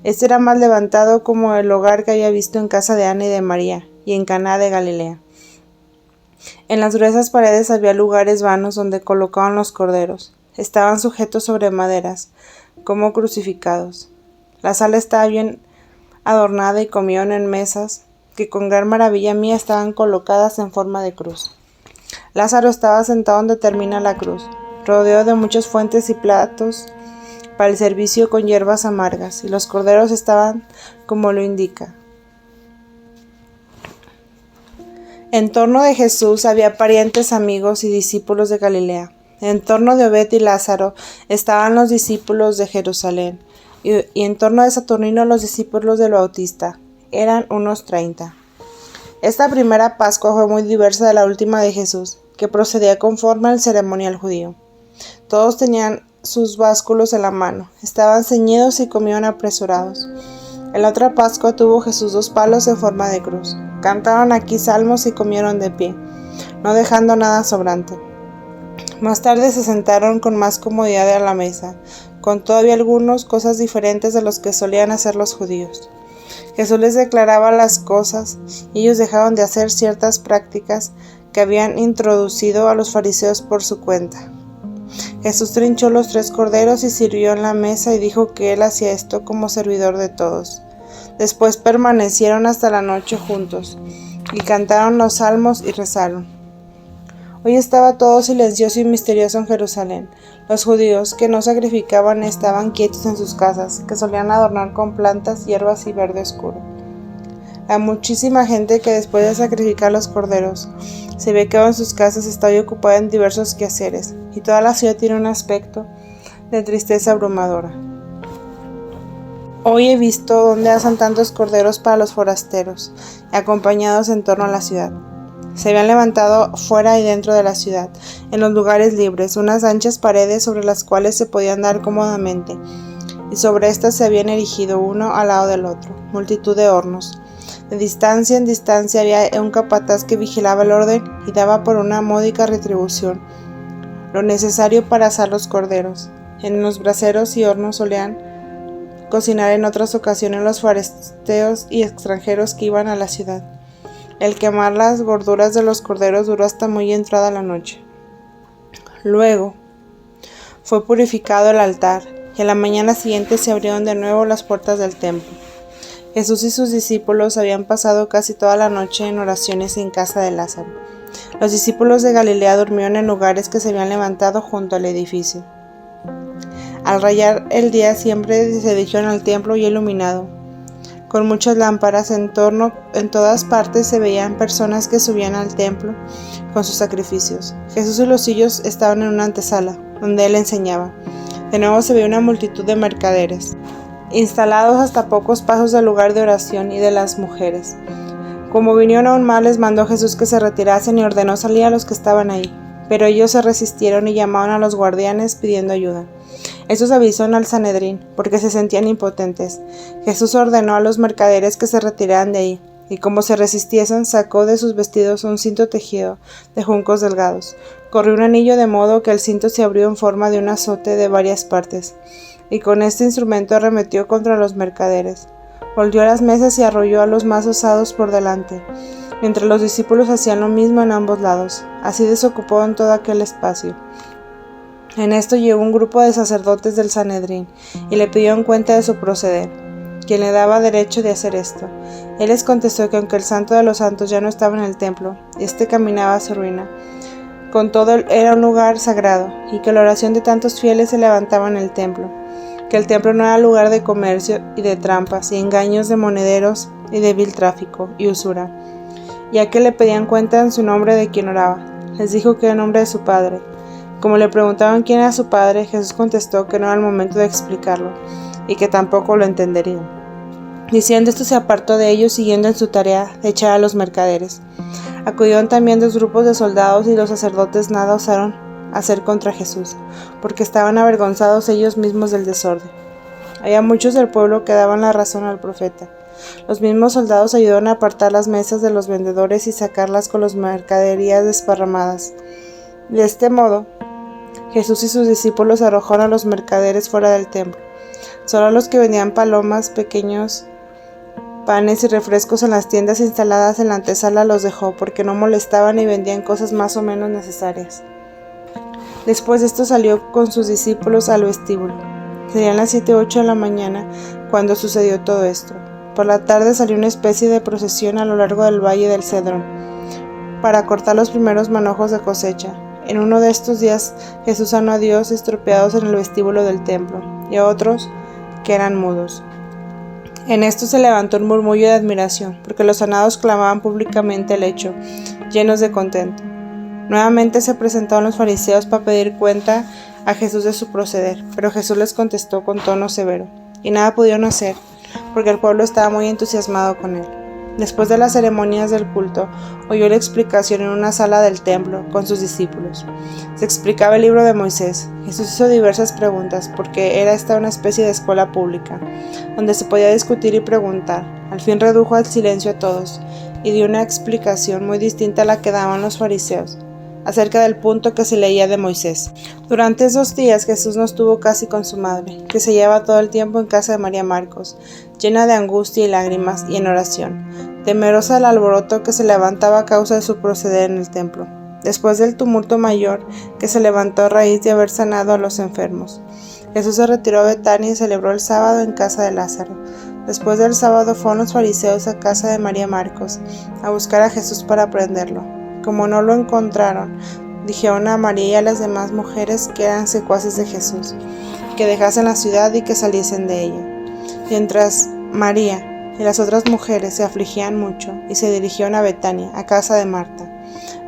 Este era más levantado como el hogar que había visto en casa de Ana y de María, y en Caná de Galilea. En las gruesas paredes había lugares vanos donde colocaban los corderos. Estaban sujetos sobre maderas, como crucificados. La sala estaba bien adornada y comieron en mesas que con gran maravilla mía estaban colocadas en forma de cruz. Lázaro estaba sentado donde termina la cruz, rodeado de muchas fuentes y platos para el servicio con hierbas amargas, y los corderos estaban como lo indica. En torno de Jesús había parientes, amigos y discípulos de Galilea. En torno de Obed y Lázaro estaban los discípulos de Jerusalén, y en torno de Saturnino los discípulos del Bautista. Eran unos 30. Esta primera Pascua fue muy diversa de la última de Jesús, que procedía conforme al ceremonial judío. Todos tenían sus básculos en la mano, estaban ceñidos y comían apresurados. En la otra Pascua tuvo Jesús 2 palos en forma de cruz. Cantaron aquí salmos y comieron de pie, no dejando nada sobrante. Más tarde se sentaron con más comodidad a la mesa, con todavía algunas cosas diferentes de los que solían hacer los judíos. Jesús les declaraba las cosas y ellos dejaban de hacer ciertas prácticas que habían introducido a los fariseos por su cuenta. Jesús trinchó los 3 corderos y sirvió en la mesa y dijo que él hacía esto como servidor de todos. Después permanecieron hasta la noche juntos y cantaron los salmos y rezaron. Hoy estaba todo silencioso y misterioso en Jerusalén. Los judíos que no sacrificaban estaban quietos en sus casas, que solían adornar con plantas, hierbas y verde oscuro. La muchísima gente que después de sacrificar los corderos se había quedado en sus casas estaba ocupada en diversos quehaceres, y toda la ciudad tiene un aspecto de tristeza abrumadora. Hoy he visto donde asan tantos corderos para los forasteros, acompañados en torno a la ciudad. Se habían levantado fuera y dentro de la ciudad, en los lugares libres, unas anchas paredes sobre las cuales se podía andar cómodamente, y sobre estas se habían erigido uno al lado del otro, multitud de hornos. De distancia en distancia había un capataz que vigilaba el orden y daba por una módica retribución lo necesario para asar los corderos. En los braseros y hornos solían cocinar en otras ocasiones los forasteros y extranjeros que iban a la ciudad. El quemar las gorduras de los corderos duró hasta muy entrada la noche. Luego fue purificado el altar, y a la mañana siguiente se abrieron de nuevo las puertas del templo. Jesús y sus discípulos habían pasado casi toda la noche en oraciones en casa de Lázaro. Los discípulos de Galilea durmieron en lugares que se habían levantado junto al edificio. Al rayar el día siempre se dirigieron al templo ya iluminado, con muchas lámparas en todas partes se veían personas que subían al templo con sus sacrificios. Jesús y los suyos estaban en una antesala, donde él enseñaba. De nuevo se veía una multitud de mercaderes, instalados hasta pocos pasos del lugar de oración y de las mujeres. Como vinieron aún más, les mandó Jesús que se retirasen y ordenó salir a los que estaban ahí. Pero ellos se resistieron y llamaron a los guardianes pidiendo ayuda. Estos avisaron al Sanedrín, porque se sentían impotentes. Jesús ordenó a los mercaderes que se retiraran de ahí, y como se resistiesen, sacó de sus vestidos un cinto tejido de juncos delgados. Corrió un anillo de modo que el cinto se abrió en forma de un azote de varias partes, y con este instrumento arremetió contra los mercaderes. Volvió a las mesas y arrolló a los más osados por delante, mientras los discípulos hacían lo mismo en ambos lados. Así desocupó en todo aquel espacio. En esto llegó un grupo de sacerdotes del Sanedrín, y le pidieron cuenta de su proceder, quien le daba derecho de hacer esto. Él les contestó que aunque el Santo de los Santos ya no estaba en el templo, y caminaba a su ruina, con todo era un lugar sagrado, y que la oración de tantos fieles se levantaba en el templo, que el templo no era lugar de comercio y de trampas y engaños de monederos y de vil tráfico y usura. Ya que le pedían cuenta en su nombre de quien oraba, les dijo que era el nombre de su padre. Como le preguntaban quién era su padre, Jesús contestó que no era el momento de explicarlo, y que tampoco lo entenderían. Diciendo esto se apartó de ellos, siguiendo en su tarea de echar a los mercaderes. Acudieron también dos grupos de soldados, y los sacerdotes nada osaron hacer contra Jesús, porque estaban avergonzados ellos mismos del desorden. Había muchos del pueblo que daban la razón al profeta. Los mismos soldados ayudaron a apartar las mesas de los vendedores y sacarlas con las mercaderías desparramadas. De este modo, Jesús y sus discípulos arrojaron a los mercaderes fuera del templo. Solo a los que vendían palomas, pequeños panes y refrescos en las tiendas instaladas en la antesala los dejó, porque no molestaban y vendían cosas más o menos necesarias. Después de esto salió con sus discípulos al vestíbulo. Serían las 7 u 8 de la mañana cuando sucedió todo esto. Por la tarde salió una especie de procesión a lo largo del valle del Cedrón, para cortar los primeros manojos de cosecha. En uno de estos días Jesús sanó a 2 estropeados en el vestíbulo del templo, y a otros que eran mudos. En esto se levantó un murmullo de admiración, porque los sanados clamaban públicamente el hecho, llenos de contento. Nuevamente se presentaron los fariseos para pedir cuenta a Jesús de su proceder, pero Jesús les contestó con tono severo, y nada pudieron hacer, porque el pueblo estaba muy entusiasmado con él. Después de las ceremonias del culto, oyó la explicación en una sala del templo con sus discípulos. Se explicaba el libro de Moisés. Jesús hizo diversas preguntas, porque era esta una especie de escuela pública, donde se podía discutir y preguntar. Al fin redujo al silencio a todos, y dio una explicación muy distinta a la que daban los fariseos, acerca del punto que se leía de Moisés. Durante esos días Jesús no estuvo casi con su madre, que se hallaba todo el tiempo en casa de María Marcos, llena de angustia y lágrimas y en oración, temerosa del alboroto que se levantaba a causa de su proceder en el templo, después del tumulto mayor que se levantó a raíz de haber sanado a los enfermos. Jesús se retiró a Betania y celebró el sábado en casa de Lázaro. Después del sábado fueron los fariseos a casa de María Marcos a buscar a Jesús para prenderlo. Como no lo encontraron, dijeron a María y a las demás mujeres que eran secuaces de Jesús, que dejasen la ciudad y que saliesen de ella. Mientras María y las otras mujeres se afligían mucho y se dirigieron a Betania, a casa de Marta.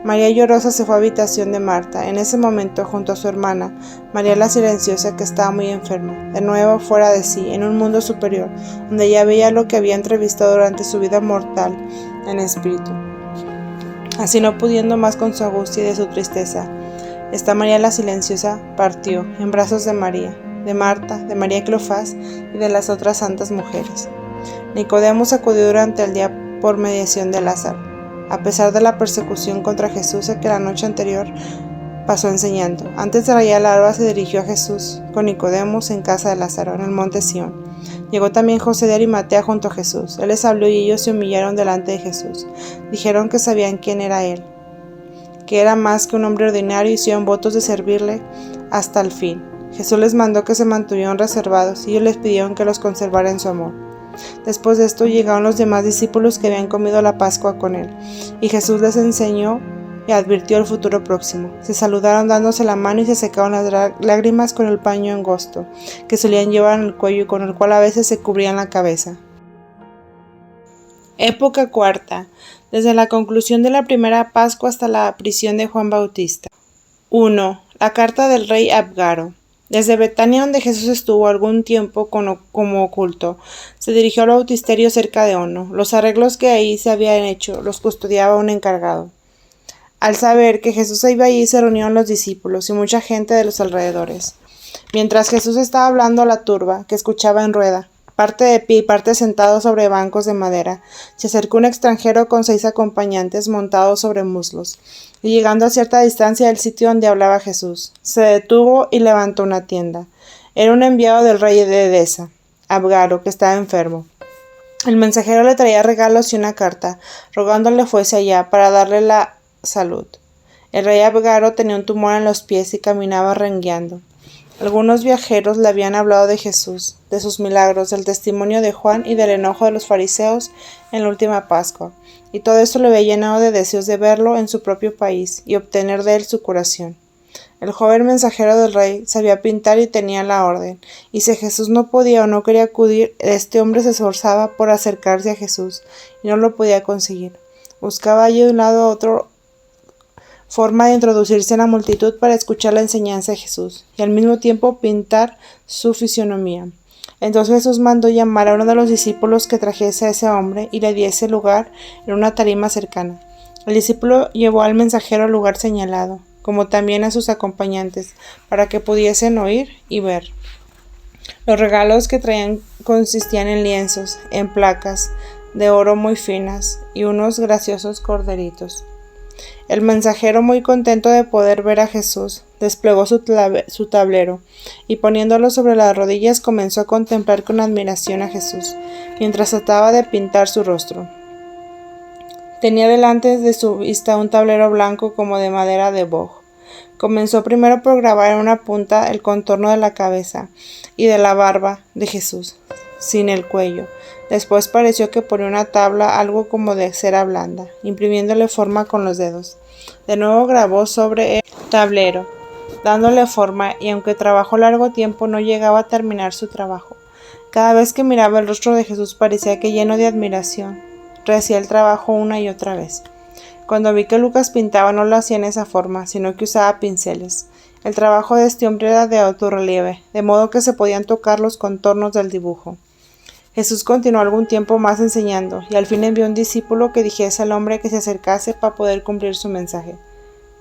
María llorosa se fue a habitación de Marta. En ese momento, junto a su hermana, María la silenciosa, que estaba muy enferma, de nuevo fuera de sí, en un mundo superior, donde ya veía lo que había entrevistado durante su vida mortal en espíritu. Así, no pudiendo más con su angustia y de su tristeza, esta María la silenciosa partió en brazos de María, de Marta, de María Cleofás y de las otras santas mujeres. Nicodemo acudió durante el día por mediación de Lázaro, a pesar de la persecución contra Jesús que la noche anterior pasó enseñando. Antes de rayar la alba se dirigió a Jesús con Nicodemo en casa de Lázaro, en el monte Sión. Llegó también José de Arimatea junto a Jesús. Él les habló y ellos se humillaron delante de Jesús. Dijeron que sabían quién era él, que era más que un hombre ordinario, y hicieron votos de servirle hasta el fin. Jesús les mandó que se mantuvieran reservados, y ellos les pidieron que los conservara en su amor. Después de esto llegaron los demás discípulos que habían comido la Pascua con él, y Jesús les enseñó y advirtió el futuro próximo. Se saludaron dándose la mano y se secaron las lágrimas con el paño angosto que solían llevar en el cuello y con el cual a veces se cubrían la cabeza. Época cuarta, desde la conclusión de la primera Pascua hasta la prisión de Juan Bautista. 1. La carta del rey Abgaro. Desde Betania, donde Jesús estuvo algún tiempo como oculto, se dirigió al bautisterio cerca de Ono. Los arreglos que ahí se habían hecho los custodiaba un encargado. Al saber que Jesús iba allí, se reunieron los discípulos y mucha gente de los alrededores. Mientras Jesús estaba hablando a la turba, que escuchaba en rueda, parte de pie y parte sentado sobre bancos de madera, se acercó un extranjero con 6 acompañantes montados sobre muslos, y llegando a cierta distancia del sitio donde hablaba Jesús, se detuvo y levantó una tienda. Era un enviado del rey de Edesa, Abgaro, que estaba enfermo. El mensajero le traía regalos y una carta, rogándole fuese allá para darle la salud. El rey Abgaro tenía un tumor en los pies y caminaba rengueando. Algunos viajeros le habían hablado de Jesús, de sus milagros, del testimonio de Juan y del enojo de los fariseos en la última Pascua, y todo esto le había llenado de deseos de verlo en su propio país y obtener de él su curación. El joven mensajero del rey sabía pintar y tenía la orden, y si Jesús no podía o no quería acudir, este hombre se esforzaba por acercarse a Jesús, y no lo podía conseguir. Buscaba allí de un lado a otro forma de introducirse en la multitud para escuchar la enseñanza de Jesús, y al mismo tiempo pintar su fisonomía. Entonces Jesús mandó llamar a uno de los discípulos que trajese a ese hombre y le diese lugar en una tarima cercana. El discípulo llevó al mensajero al lugar señalado, como también a sus acompañantes, para que pudiesen oír y ver. Los regalos que traían consistían en lienzos, en placas de oro muy finas y unos graciosos corderitos. El mensajero, muy contento de poder ver a Jesús, desplegó su tablero y poniéndolo sobre las rodillas comenzó a contemplar con admiración a Jesús, mientras trataba de pintar su rostro. Tenía delante de su vista un tablero blanco como de madera de boj. Comenzó primero por grabar en una punta el contorno de la cabeza y de la barba de Jesús, sin el cuello. Después pareció que ponía una tabla algo como de cera blanda, imprimiéndole forma con los dedos. De nuevo grabó sobre el tablero, dándole forma, y aunque trabajó largo tiempo, no llegaba a terminar su trabajo. Cada vez que miraba el rostro de Jesús parecía que, lleno de admiración, rehacía el trabajo una y otra vez. Cuando vi que Lucas pintaba, no lo hacía en esa forma, sino que usaba pinceles. El trabajo de este hombre era de alto relieve, de modo que se podían tocar los contornos del dibujo. Jesús continuó algún tiempo más enseñando, y al fin envió un discípulo que dijese al hombre que se acercase para poder cumplir su mensaje.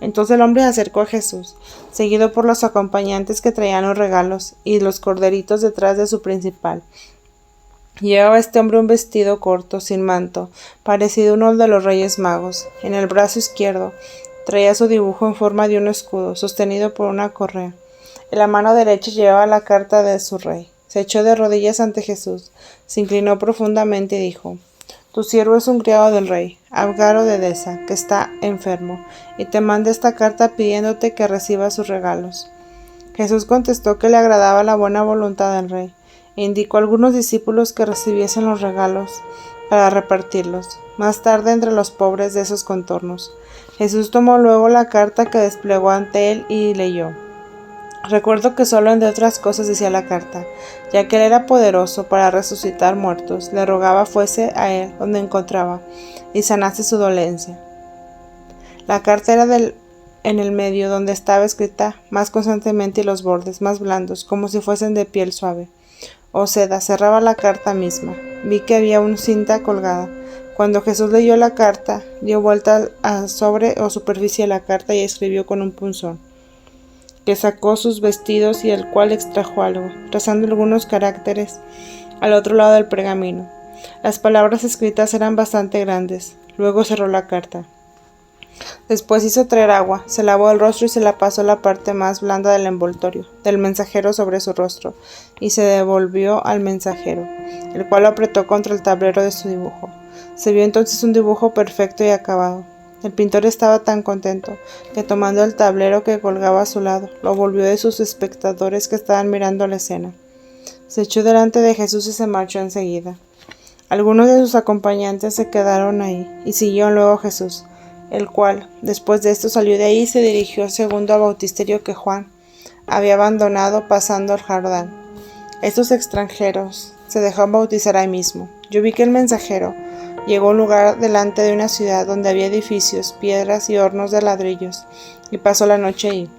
Entonces el hombre se acercó a Jesús, seguido por los acompañantes que traían los regalos y los corderitos detrás de su principal. Llevaba este hombre un vestido corto, sin manto, parecido a uno de los Reyes Magos. En el brazo izquierdo traía su dibujo en forma de un escudo, sostenido por una correa. En la mano derecha llevaba la carta de su rey. Se echó de rodillas ante Jesús, se inclinó profundamente y dijo: Tu siervo es un criado del rey, Abgaro de Edesa, que está enfermo, y te manda esta carta pidiéndote que recibas sus regalos. Jesús contestó que le agradaba la buena voluntad del rey, e indicó a algunos discípulos que recibiesen los regalos para repartirlos, más tarde entre los pobres de esos contornos. Jesús tomó luego la carta que desplegó ante él y leyó. Recuerdo que solo entre otras cosas decía la carta, ya que él era poderoso para resucitar muertos, le rogaba fuese a él donde encontraba y sanase su dolencia. La carta era en el medio, donde estaba escrita más constantemente, y los bordes más blandos, como si fuesen de piel suave o seda, cerraba la carta misma. Vi que había una cinta colgada. Cuando Jesús leyó la carta, dio vuelta a sobre o superficie de la carta y escribió con un punzón, que sacó sus vestidos y del cual extrajo algo, trazando algunos caracteres al otro lado del pergamino. Las palabras escritas eran bastante grandes. Luego cerró la carta. Después hizo traer agua, se lavó el rostro y se la pasó la parte más blanda del envoltorio del mensajero sobre su rostro, y se devolvió al mensajero, el cual lo apretó contra el tablero de su dibujo. Se vio entonces un dibujo perfecto y acabado. El pintor estaba tan contento que, tomando el tablero que colgaba a su lado, lo volvió de sus espectadores que estaban mirando la escena. Se echó delante de Jesús y se marchó enseguida. Algunos de sus acompañantes se quedaron ahí y siguieron luego a Jesús. el cual, después de esto, salió de ahí y se dirigió segundo al bautisterio que Juan había abandonado pasando el Jordán. Estos extranjeros se dejaron bautizar ahí mismo. Yo vi que el mensajero llegó a un lugar delante de una ciudad donde había edificios, piedras y hornos de ladrillos, y pasó la noche ahí.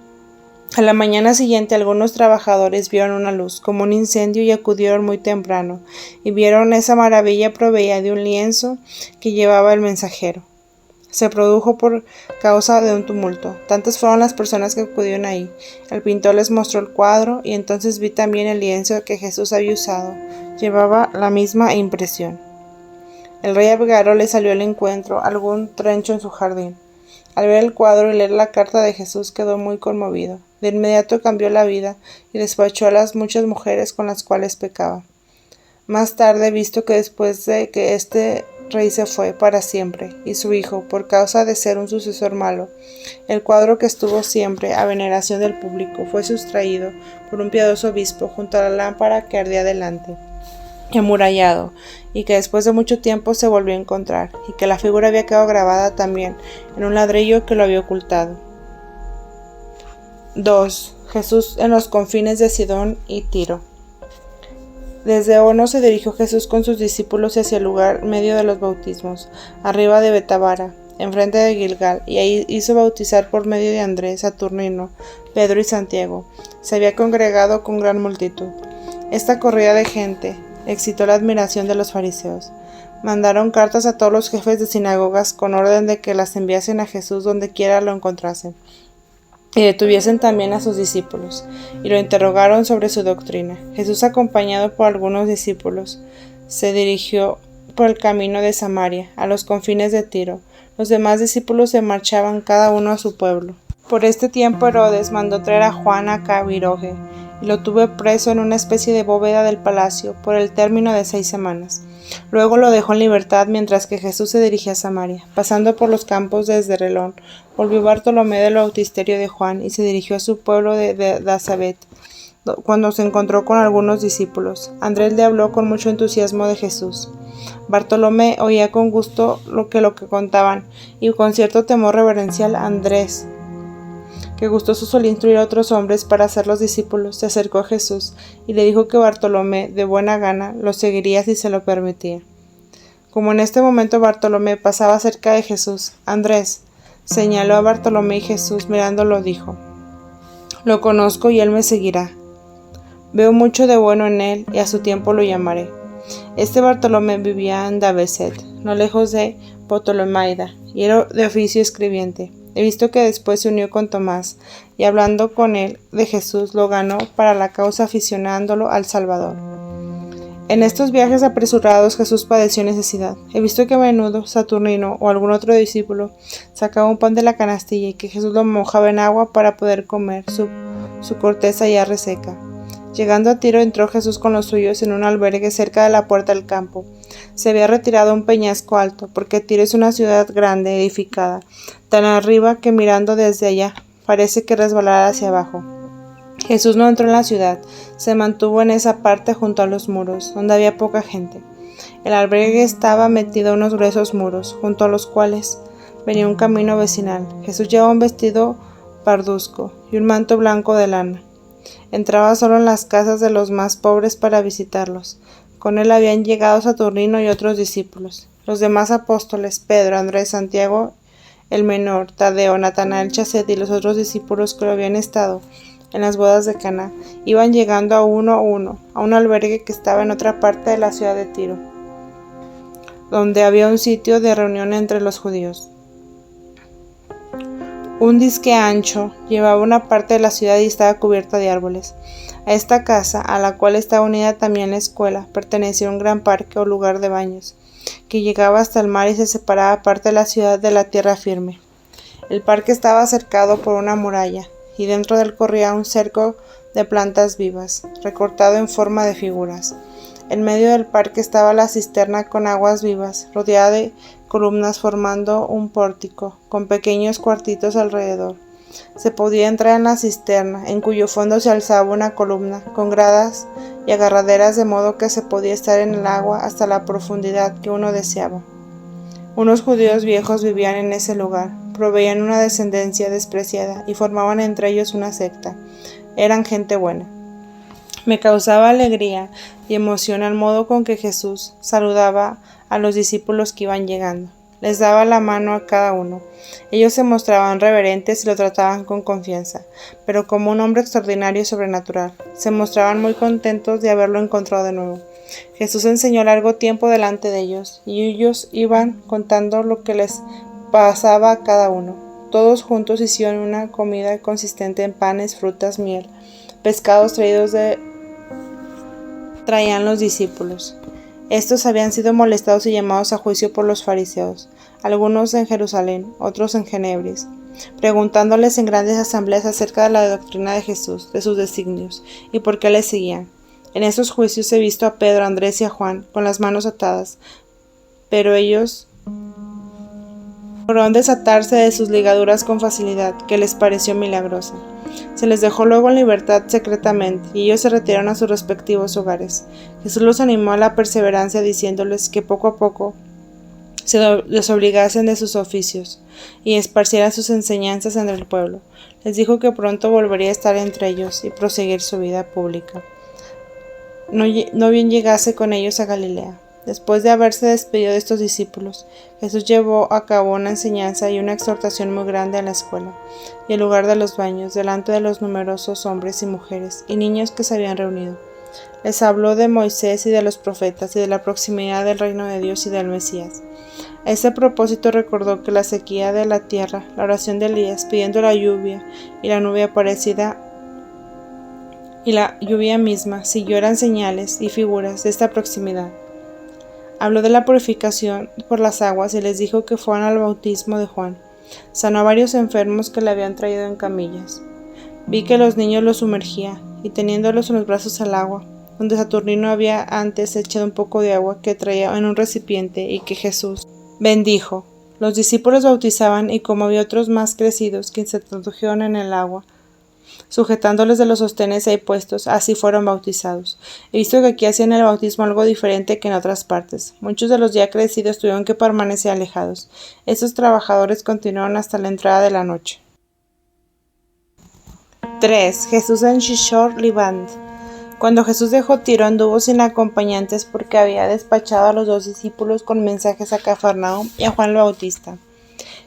A la mañana siguiente algunos trabajadores vieron una luz, como un incendio, y acudieron muy temprano, y vieron esa maravilla proveída de un lienzo que llevaba el mensajero. Se produjo por causa de un tumulto. Tantas fueron las personas que acudieron ahí. El pintor les mostró el cuadro, y entonces vi también el lienzo que Jesús había usado. Llevaba la misma impresión. El rey Abgaro le salió al encuentro algún trecho en su jardín. Al ver el cuadro y leer la carta de Jesús quedó muy conmovido. De inmediato cambió la vida y despachó a las muchas mujeres con las cuales pecaba. Más tarde, visto que después de que este rey se fue para siempre, y su hijo, por causa de ser un sucesor malo, el cuadro que estuvo siempre a veneración del público fue sustraído por un piadoso obispo junto a la lámpara que ardía delante, amurallado, y que después de mucho tiempo se volvió a encontrar, y que la figura había quedado grabada también en un ladrillo que lo había ocultado. 2. Jesús en los confines de Sidón y Tiro. Desde Ono se dirigió Jesús con sus discípulos hacia el lugar medio de los bautismos, arriba de Betábara, enfrente de Gilgal, y ahí hizo bautizar por medio de Andrés, Saturnino, Pedro y Santiago. Se había congregado con gran multitud. Esta corrida de gente excitó la admiración de los fariseos. Mandaron cartas a todos los jefes de sinagogas con orden de que las enviasen a Jesús donde quiera lo encontrasen, y detuviesen también a sus discípulos, y lo interrogaron sobre su doctrina. Jesús, acompañado por algunos discípulos, se dirigió por el camino de Samaria, a los confines de Tiro. Los demás discípulos se marchaban cada uno a su pueblo. Por este tiempo Herodes mandó traer a Juan a Cabiroge, y lo tuvo preso en una especie de bóveda del palacio por el término de 6 semanas. Luego lo dejó en libertad mientras que Jesús se dirigía a Samaria. Pasando por los campos de Esdrelón, volvió Bartolomé del bautisterio de Juan y se dirigió a su pueblo de Dasabet, cuando se encontró con algunos discípulos. Andrés le habló con mucho entusiasmo de Jesús. Bartolomé oía con gusto lo que contaban, y con cierto temor reverencial Andrés, que gustoso solía instruir a otros hombres para hacerlos discípulos, se acercó a Jesús y le dijo que Bartolomé, de buena gana, lo seguiría si se lo permitía. Como en este momento Bartolomé pasaba cerca de Jesús, Andrés señaló a Bartolomé, y Jesús, mirándolo, dijo: «Lo conozco y él me seguirá. Veo mucho de bueno en él y a su tiempo lo llamaré». Este Bartolomé vivía en Dabeset, no lejos de Ptolemaida, y era de oficio escribiente. He visto que después se unió con Tomás, y hablando con él de Jesús lo ganó para la causa, aficionándolo al Salvador. En estos viajes apresurados Jesús padeció necesidad. He visto que a menudo Saturnino o algún otro discípulo sacaba un pan de la canastilla y que Jesús lo mojaba en agua para poder comer su corteza ya reseca. Llegando a Tiro, entró Jesús con los suyos en un albergue cerca de la puerta del campo. Se había retirado a un peñasco alto, porque Tiro es una ciudad grande, edificada, tan arriba que mirando desde allá parece que resbalará hacia abajo. Jesús no entró en la ciudad, se mantuvo en esa parte junto a los muros, donde había poca gente. El albergue estaba metido a unos gruesos muros, junto a los cuales venía un camino vecinal. Jesús llevaba un vestido parduzco y un manto blanco de lana. Entraba solo en las casas de los más pobres para visitarlos. Con él habían llegado Saturnino y otros discípulos. Los demás apóstoles, Pedro, Andrés, Santiago el menor, Tadeo, Natanael, Chacet y los otros discípulos que lo habían estado en las bodas de Caná, iban llegando a uno a un albergue que estaba en otra parte de la ciudad de Tiro, donde había un sitio de reunión entre los judíos. Un disque ancho llevaba una parte de la ciudad y estaba cubierta de árboles. A esta casa, a la cual estaba unida también la escuela, pertenecía un gran parque o lugar de baños, que llegaba hasta el mar y se separaba parte de la ciudad de la tierra firme. El parque estaba cercado por una muralla, y dentro de él corría un cerco de plantas vivas, recortado en forma de figuras. En medio del parque estaba la cisterna con aguas vivas, rodeada de columnas formando un pórtico, con pequeños cuartitos alrededor. Se podía entrar en la cisterna, en cuyo fondo se alzaba una columna, con gradas y agarraderas, de modo que se podía estar en el agua hasta la profundidad que uno deseaba. Unos judíos viejos vivían en ese lugar, proveían una descendencia despreciada y formaban entre ellos una secta. Eran gente buena. Me causaba alegría y emoción el modo con que Jesús saludaba a los discípulos que iban llegando. Les daba la mano a cada uno. Ellos se mostraban reverentes y lo trataban con confianza, pero como un hombre extraordinario y sobrenatural. Se mostraban muy contentos de haberlo encontrado de nuevo. Jesús enseñó largo tiempo delante de ellos, y ellos iban contando lo que les pasaba a cada uno. Todos juntos hicieron una comida consistente en panes, frutas, miel, pescados traían los discípulos. Estos habían sido molestados y llamados a juicio por los fariseos, algunos en Jerusalén, otros en Genebris, preguntándoles en grandes asambleas acerca de la doctrina de Jesús, de sus designios, y por qué le seguían. En estos juicios he visto a Pedro, Andrés y a Juan con las manos atadas, pero ellos lograron desatarse de sus ligaduras con facilidad, que les pareció milagrosa. Se les dejó luego en libertad secretamente, y ellos se retiraron a sus respectivos hogares. Jesús los animó a la perseverancia, diciéndoles que poco a poco se desobligasen de sus oficios y esparcieran sus enseñanzas entre el pueblo. Les dijo que pronto volvería a estar entre ellos y proseguir su vida pública. No bien llegase con ellos a Galilea. Después de haberse despedido de estos discípulos, Jesús llevó a cabo una enseñanza y una exhortación muy grande en la escuela, y en lugar de los baños, delante de los numerosos hombres y mujeres y niños que se habían reunido. Les habló de Moisés y de los profetas y de la proximidad del reino de Dios y del Mesías. A este propósito recordó que la sequía de la tierra, la oración de Elías pidiendo la lluvia y la nube aparecida y la lluvia misma siguió eran señales y figuras de esta proximidad. Habló de la purificación por las aguas y les dijo que fueran al bautismo de Juan. Sanó a varios enfermos que le habían traído en camillas. Vi que los niños los sumergía, y teniéndolos en los brazos al agua, donde Saturnino había antes echado un poco de agua que traía en un recipiente y que Jesús bendijo. Los discípulos bautizaban, y como había otros más crecidos que se introdujeron en el agua, sujetándoles de los sostenes ahí puestos, así fueron bautizados. He visto que aquí hacían el bautismo algo diferente que en otras partes. Muchos de los ya crecidos tuvieron que permanecer alejados. Estos trabajadores continuaron hasta la entrada de la noche. 3. Jesús en Shishor Liband. Cuando Jesús dejó Tiro, anduvo sin acompañantes porque había despachado a los 2 discípulos con mensajes a Cafarnaúm y a Juan el Bautista.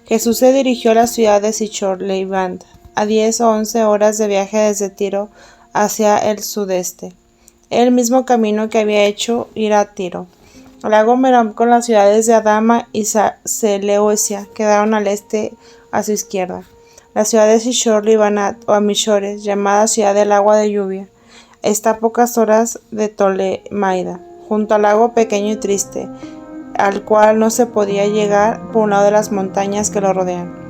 Jesús se dirigió a la ciudad de Shishor Liband, a 10 o 11 horas de viaje desde Tiro hacia el sudeste, el mismo camino que había hecho ir a Tiro. El lago Merom con las ciudades de Adama y Seleucia quedaron al este a su izquierda. La ciudad de Shishor Libanat o Amishores, llamada ciudad del agua de lluvia, está a pocas horas de Tolemaida, junto al lago pequeño y triste, al cual no se podía llegar por un lado de las montañas que lo rodean.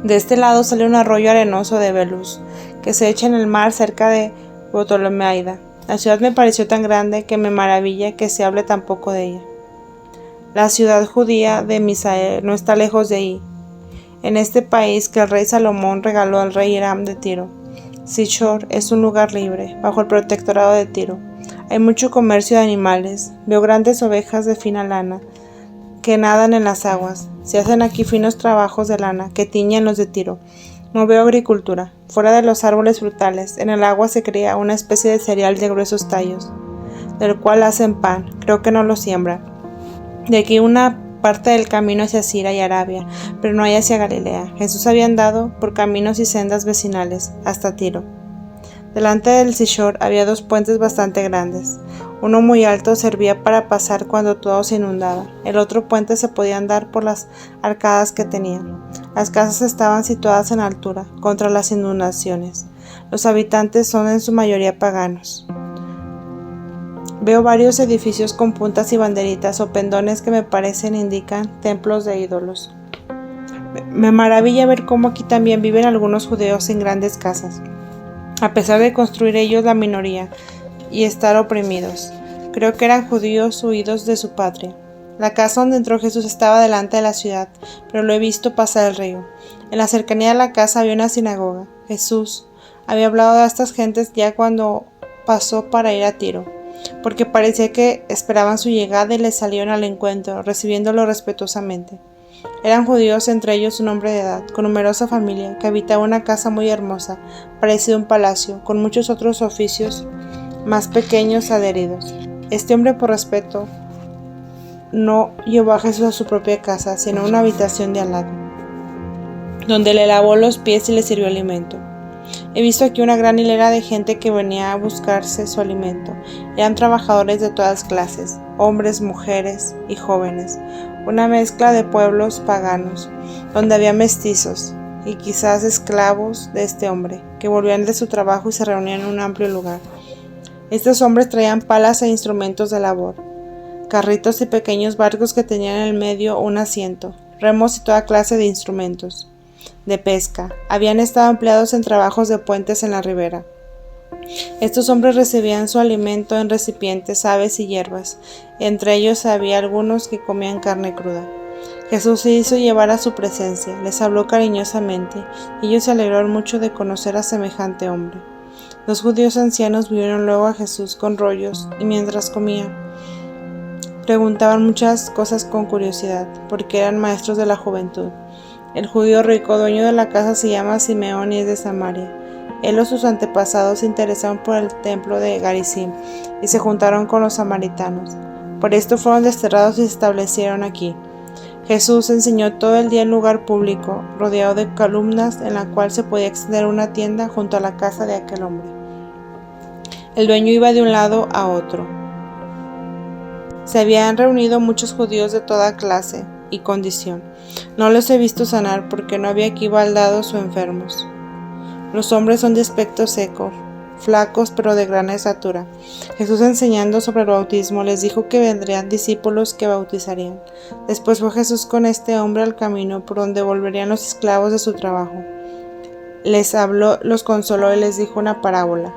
De este lado sale un arroyo arenoso de Belus, que se echa en el mar cerca de Ptolemaida. La ciudad me pareció tan grande que me maravilla que se hable tan poco de ella. La ciudad judía de Misael no está lejos de ahí, en este país que el rey Salomón regaló al rey Hiram de Tiro. Shishor es un lugar libre, bajo el protectorado de Tiro. Hay mucho comercio de animales. Veo grandes ovejas de fina lana que nadan en las aguas. Se hacen aquí finos trabajos de lana que tiñen los de Tiro. No veo agricultura. Fuera de los árboles frutales, en el agua se cría una especie de cereal de gruesos tallos, del cual hacen pan. Creo que no lo siembran. De aquí una parte del camino hacia Sira y Arabia, pero no hay hacia Galilea. Jesús había andado por caminos y sendas vecinales hasta Tiro. Delante del Shishor había 2 puentes bastante grandes. Uno muy alto servía para pasar cuando todo se inundaba. El otro puente se podía andar por las arcadas que tenía. Las casas estaban situadas en altura, contra las inundaciones. Los habitantes son en su mayoría paganos. Veo varios edificios con puntas y banderitas o pendones que me parecen indican templos de ídolos. Me maravilla ver cómo aquí también viven algunos judíos en grandes casas, a pesar de construir ellos la minoría y estar oprimidos. Creo que eran judíos huidos de su patria. La casa donde entró Jesús estaba delante de la ciudad, pero lo he visto pasar el río. En la cercanía de la casa había una sinagoga. Jesús había hablado a estas gentes ya cuando pasó para ir a Tiro, porque parecía que esperaban su llegada y le salieron al encuentro, recibiéndolo respetuosamente. Eran judíos, entre ellos un hombre de edad, con numerosa familia, que habitaba una casa muy hermosa, parecida a un palacio, con muchos otros oficios más pequeños adheridos. Este hombre, por respeto, no llevó a Jesús a su propia casa, sino a una habitación de al lado, donde le lavó los pies y le sirvió alimento. He visto aquí una gran hilera de gente que venía a buscarse su alimento. Eran trabajadores de todas clases, hombres, mujeres y jóvenes, una mezcla de pueblos paganos, donde había mestizos y quizás esclavos de este hombre, que volvían de su trabajo y se reunían en un amplio lugar. Estos hombres traían palas e instrumentos de labor, carritos y pequeños barcos que tenían en el medio un asiento, remos y toda clase de instrumentos de pesca. Habían estado empleados en trabajos de puentes en la ribera. Estos hombres recibían su alimento en recipientes, aves y hierbas. Entre ellos había algunos que comían carne cruda. Jesús se hizo llevar a su presencia, les habló cariñosamente, y ellos se alegraron mucho de conocer a semejante hombre. Los judíos ancianos vieron luego a Jesús con rollos, y mientras comía, preguntaban muchas cosas con curiosidad, porque eran maestros de la juventud. El judío rico, dueño de la casa, se llama Simeón y es de Samaria. Él o sus antepasados se interesaron por el templo de Garizim y se juntaron con los samaritanos. Por esto fueron desterrados y se establecieron aquí. Jesús enseñó todo el día en lugar público, rodeado de columnas, en la cual se podía extender una tienda junto a la casa de aquel hombre. El dueño iba de un lado a otro. Se habían reunido muchos judíos de toda clase y condición. No los he visto sanar porque no había aquí baldados o enfermos. Los hombres son de aspecto seco, flacos pero de gran estatura. Jesús, enseñando sobre el bautismo, les dijo que vendrían discípulos que bautizarían. Después fue Jesús con este hombre al camino por donde volverían los esclavos de su trabajo. Les habló, los consoló y les dijo una parábola.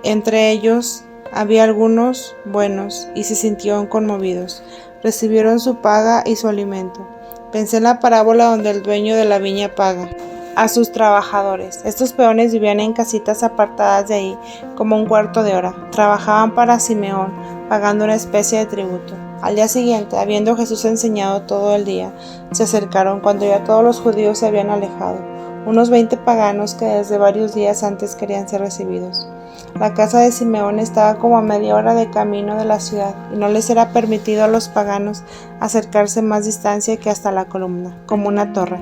Entre ellos había algunos buenos y se sintieron conmovidos. Recibieron su paga y su alimento. Pensé en la parábola donde el dueño de la viña paga a sus trabajadores. Estos peones vivían en casitas apartadas de ahí como un cuarto de hora. Trabajaban para Simeón, pagando una especie de tributo. Al día siguiente, habiendo Jesús enseñado todo el día, se acercaron cuando ya todos los judíos se habían alejado, unos 20 paganos que desde varios días antes querían ser recibidos. La casa de Simeón estaba como a media hora de camino de la ciudad, y no les era permitido a los paganos acercarse más distancia que hasta la columna, como una torre.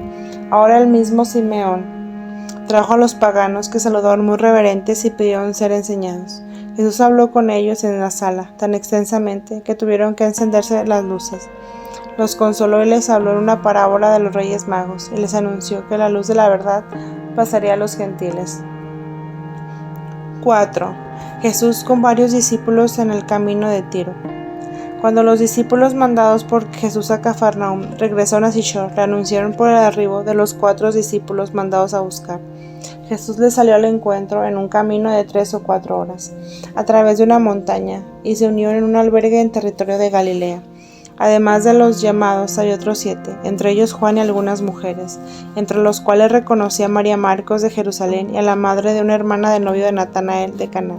Ahora el mismo Simeón trajo a los paganos, que saludaron muy reverentes y pidieron ser enseñados. Jesús habló con ellos en la sala, tan extensamente que tuvieron que encenderse las luces. Los consoló y les habló en una parábola de los Reyes Magos, y les anunció que la luz de la verdad pasaría a los gentiles. 4. Jesús con varios discípulos en el camino de Tiro. Cuando los discípulos mandados por Jesús a Cafarnaúm regresaron a Sichor, le anunciaron por el arribo de los 4 discípulos mandados a buscar. Jesús les salió al encuentro en un camino de 3 o 4 horas, a través de una montaña, y se unió en un albergue en territorio de Galilea. Además de los llamados, hay otros 7, entre ellos Juan y algunas mujeres, entre los cuales reconocí a María Marcos de Jerusalén y a la madre de una hermana del novio de Natanael de Caná.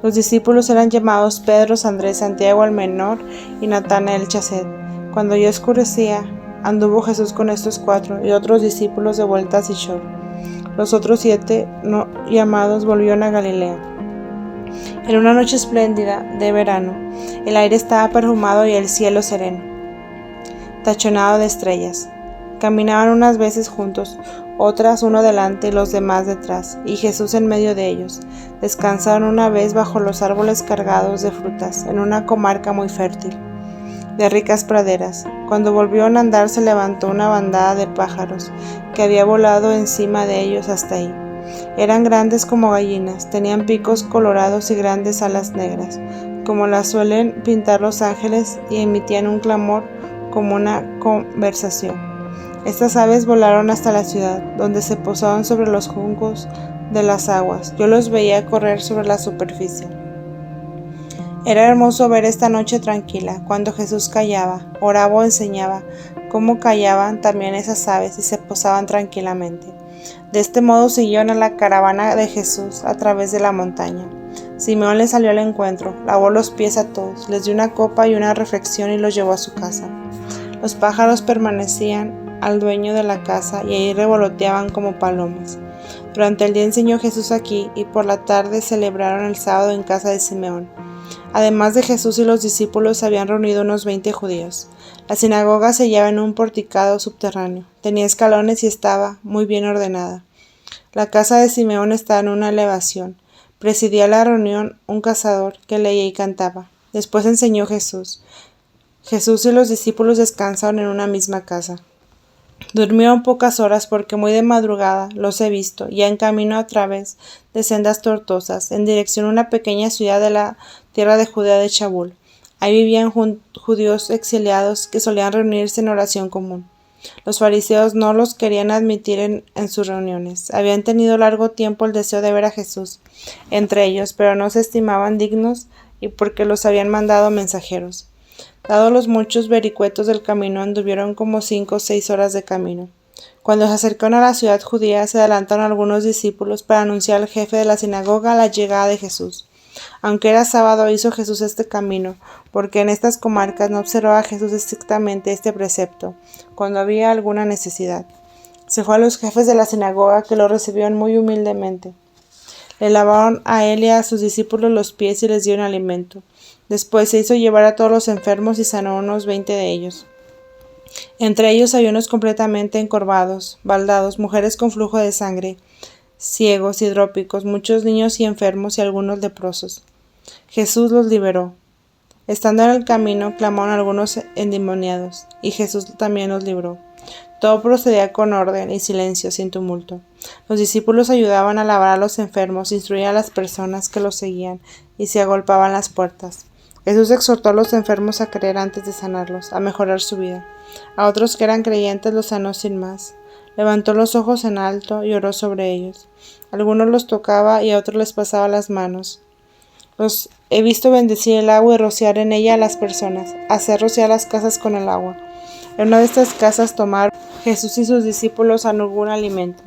Los discípulos eran llamados Pedro, Andrés, Santiago el menor y Natanael el chacet. Cuando ya oscurecía, anduvo Jesús con estos 4 y otros discípulos de vuelta a Sichor. Los otros 7 no llamados volvieron a Galilea. Era una noche espléndida de verano. El aire estaba perfumado y el cielo sereno, tachonado de estrellas. Caminaban unas veces juntos, otras uno delante y los demás detrás, y Jesús en medio de ellos. Descansaron una vez bajo los árboles cargados de frutas, en una comarca muy fértil, de ricas praderas. Cuando volvieron a andar, se levantó una bandada de pájaros, que había volado encima de ellos hasta ahí. Eran grandes como gallinas, tenían picos colorados y grandes alas negras, como las suelen pintar los ángeles, y emitían un clamor como una conversación. Estas aves volaron hasta la ciudad, donde se posaban sobre los juncos de las aguas. Yo los veía correr sobre la superficie. Era hermoso ver esta noche tranquila, cuando Jesús callaba, oraba o enseñaba, cómo callaban también esas aves y se posaban tranquilamente. De este modo siguieron a la caravana de Jesús a través de la montaña. Simeón les salió al encuentro, lavó los pies a todos, les dio una copa y una refección y los llevó a su casa. Los pájaros permanecían al dueño de la casa y ahí revoloteaban como palomas. Durante el día enseñó Jesús aquí y por la tarde celebraron el sábado en casa de Simeón. Además de Jesús y los discípulos, se habían reunido unos 20 judíos. La sinagoga se hallaba en un porticado subterráneo. Tenía escalones y estaba muy bien ordenada. La casa de Simeón estaba en una elevación. Presidía la reunión un cazador que leía y cantaba. Después enseñó Jesús. Jesús y los discípulos descansaron en una misma casa. Durmieron pocas horas porque muy de madrugada los he visto, ya en camino a través de sendas tortuosas, en dirección a una pequeña ciudad de la tierra de Judea de Chabul. Ahí vivían judíos exiliados que solían reunirse en oración común. Los fariseos no los querían admitir en sus reuniones. Habían tenido largo tiempo el deseo de ver a Jesús entre ellos, pero no se estimaban dignos y porque los habían mandado mensajeros. Dados los muchos vericuetos del camino, anduvieron como 5 o 6 horas de camino. Cuando se acercaron a la ciudad judía, se adelantaron algunos discípulos para anunciar al jefe de la sinagoga la llegada de Jesús. Aunque era sábado, hizo Jesús este camino, porque en estas comarcas no observaba Jesús estrictamente este precepto, cuando había alguna necesidad. Se fue a los jefes de la sinagoga, que lo recibieron muy humildemente. Le lavaron a él y a sus discípulos los pies y les dieron alimento. Después se hizo llevar a todos los enfermos y sanó a unos 20 de ellos. Entre ellos había unos completamente encorvados, baldados, mujeres con flujo de sangre, ciegos, hidrópicos, muchos niños y enfermos y algunos leprosos. Jesús los liberó. Estando en el camino, clamaron algunos endemoniados, y Jesús también los libró. Todo procedía con orden y silencio, sin tumulto. Los discípulos ayudaban a lavar a los enfermos, instruían a las personas que los seguían y se agolpaban las puertas. Jesús exhortó a los enfermos a creer antes de sanarlos, a mejorar su vida. A otros que eran creyentes los sanó sin más. Levantó los ojos en alto y oró sobre ellos. Algunos los tocaba y a otros les pasaba las manos. Los he visto bendecir el agua y rociar en ella a las personas, hacer rociar las casas con el agua. En una de estas casas tomaron Jesús y sus discípulos algún alimento.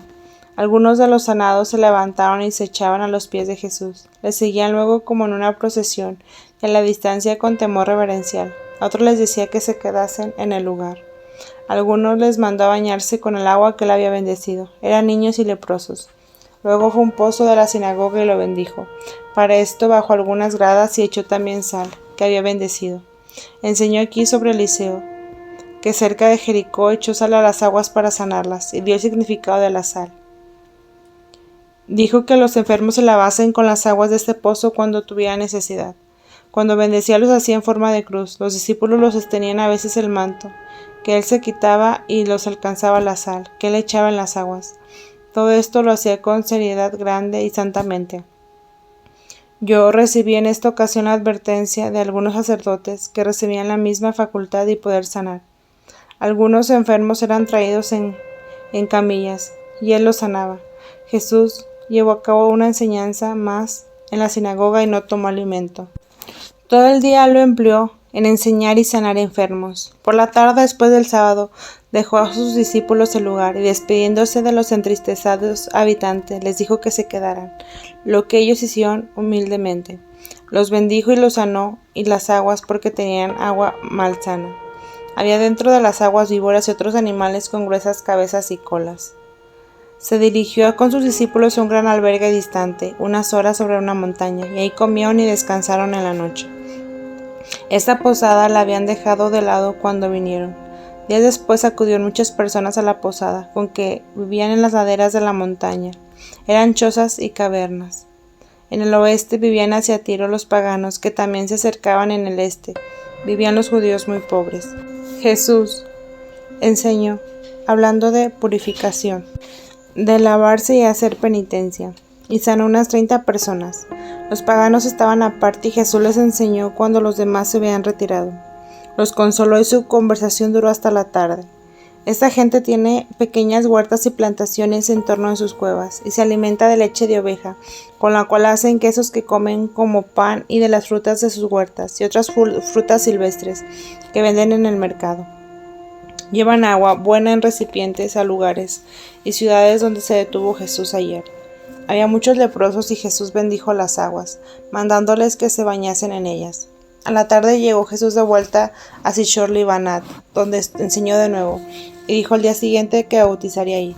Algunos de los sanados se levantaron y se echaban a los pies de Jesús. Le seguían luego como en una procesión, y a la distancia con temor reverencial. A otros les decía que se quedasen en el lugar. Algunos les mandó a bañarse con el agua que él había bendecido. Eran niños y leprosos. Luego fue a un pozo de la sinagoga y lo bendijo. Para esto bajó algunas gradas y echó también sal, que había bendecido. Enseñó aquí sobre Eliseo, que cerca de Jericó echó sal a las aguas para sanarlas, y dio el significado de la sal. Dijo que los enfermos se lavasen con las aguas de este pozo cuando tuvieran necesidad. Cuando bendecía los hacía en forma de cruz. Los discípulos los sostenían a veces el manto, que él se quitaba y los alcanzaba la sal, que él echaba en las aguas. Todo esto lo hacía con seriedad grande y santamente. Yo recibí en esta ocasión la advertencia de algunos sacerdotes que recibían la misma facultad y poder sanar. Algunos enfermos eran traídos en camillas, y él los sanaba. Jesús llevó a cabo una enseñanza más en la sinagoga y no tomó alimento. Todo el día lo empleó en enseñar y sanar enfermos. Por la tarde, después del sábado, dejó a sus discípulos el lugar y despidiéndose de los entristezados habitantes, les dijo que se quedaran, lo que ellos hicieron humildemente. Los bendijo y los sanó y las aguas porque tenían agua malsana. Había dentro de las aguas víboras y otros animales con gruesas cabezas y colas. Se dirigió con sus discípulos a un gran albergue distante, unas horas sobre una montaña, y ahí comieron y descansaron en la noche. Esta posada la habían dejado de lado cuando vinieron. Días después acudieron muchas personas a la posada, con que vivían en las laderas de la montaña. Eran chozas y cavernas. En el oeste vivían hacia Tiro los paganos, que también se acercaban en el este. Vivían los judíos muy pobres. Jesús enseñó, hablando de purificación, de lavarse y hacer penitencia, y sanó unas 30 personas. Los paganos estaban aparte y Jesús les enseñó cuando los demás se habían retirado. Los consoló y su conversación duró hasta la tarde. Esta gente tiene pequeñas huertas y plantaciones en torno de sus cuevas y se alimenta de leche de oveja, con la cual hacen quesos que comen como pan y de las frutas de sus huertas y otras frutas silvestres que venden en el mercado. Llevan agua buena en recipientes a lugares y ciudades donde se detuvo Jesús ayer. Había muchos leprosos y Jesús bendijo las aguas, mandándoles que se bañasen en ellas. A la tarde llegó Jesús de vuelta a Sichor Libanat, donde enseñó de nuevo, y dijo al día siguiente que bautizaría ahí.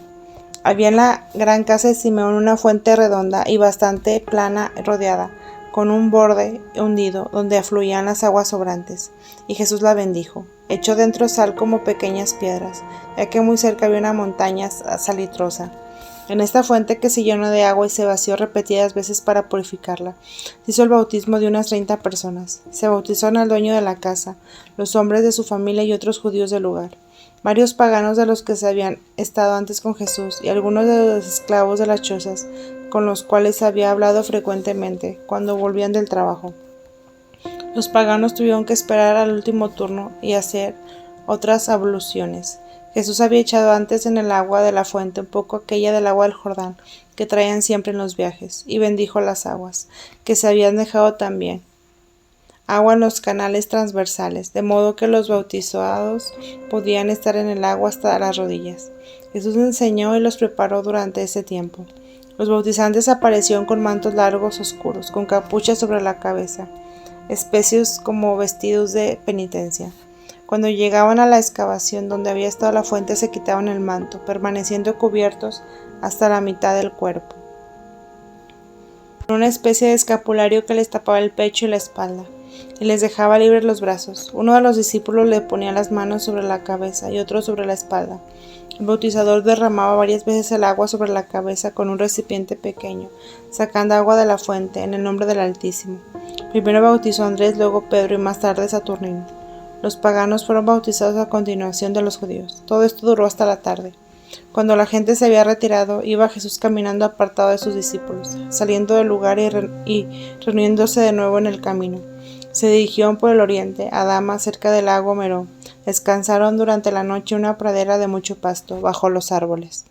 Había en la gran casa de Simeón una fuente redonda y bastante plana rodeada, con un borde hundido donde afluían las aguas sobrantes, y Jesús la bendijo. Echó dentro sal como pequeñas piedras, ya que muy cerca había una montaña salitrosa. En esta fuente, que se llenó de agua y se vació repetidas veces para purificarla, se hizo el bautismo de unas 30 personas. Se bautizaron al dueño de la casa, los hombres de su familia y otros judíos del lugar, varios paganos de los que se habían estado antes con Jesús, y algunos de los esclavos de las chozas, con los cuales había hablado frecuentemente cuando volvían del trabajo. Los paganos tuvieron que esperar al último turno y hacer otras abluciones. Jesús había echado antes en el agua de la fuente un poco aquella del agua del Jordán que traían siempre en los viajes, y bendijo las aguas, que se habían dejado también agua en los canales transversales, de modo que los bautizados podían estar en el agua hasta las rodillas. Jesús enseñó y los preparó durante ese tiempo. Los bautizantes aparecieron con mantos largos oscuros, con capuchas sobre la cabeza, especies como vestidos de penitencia. Cuando llegaban a la excavación donde había estado la fuente, se quitaban el manto, permaneciendo cubiertos hasta la mitad del cuerpo, con una especie de escapulario que les tapaba el pecho y la espalda, y les dejaba libres los brazos. Uno de los discípulos le ponía las manos sobre la cabeza y otro sobre la espalda. El bautizador derramaba varias veces el agua sobre la cabeza con un recipiente pequeño, sacando agua de la fuente, en el nombre del Altísimo. Primero bautizó a Andrés, luego Pedro y más tarde Saturnino. Los paganos fueron bautizados a continuación de los judíos. Todo esto duró hasta la tarde. Cuando la gente se había retirado, iba Jesús caminando apartado de sus discípulos, saliendo del lugar y reuniéndose de nuevo en el camino. Se dirigieron por el oriente, a Dama, cerca del lago Merón. Descansaron durante la noche en una pradera de mucho pasto, bajo los árboles.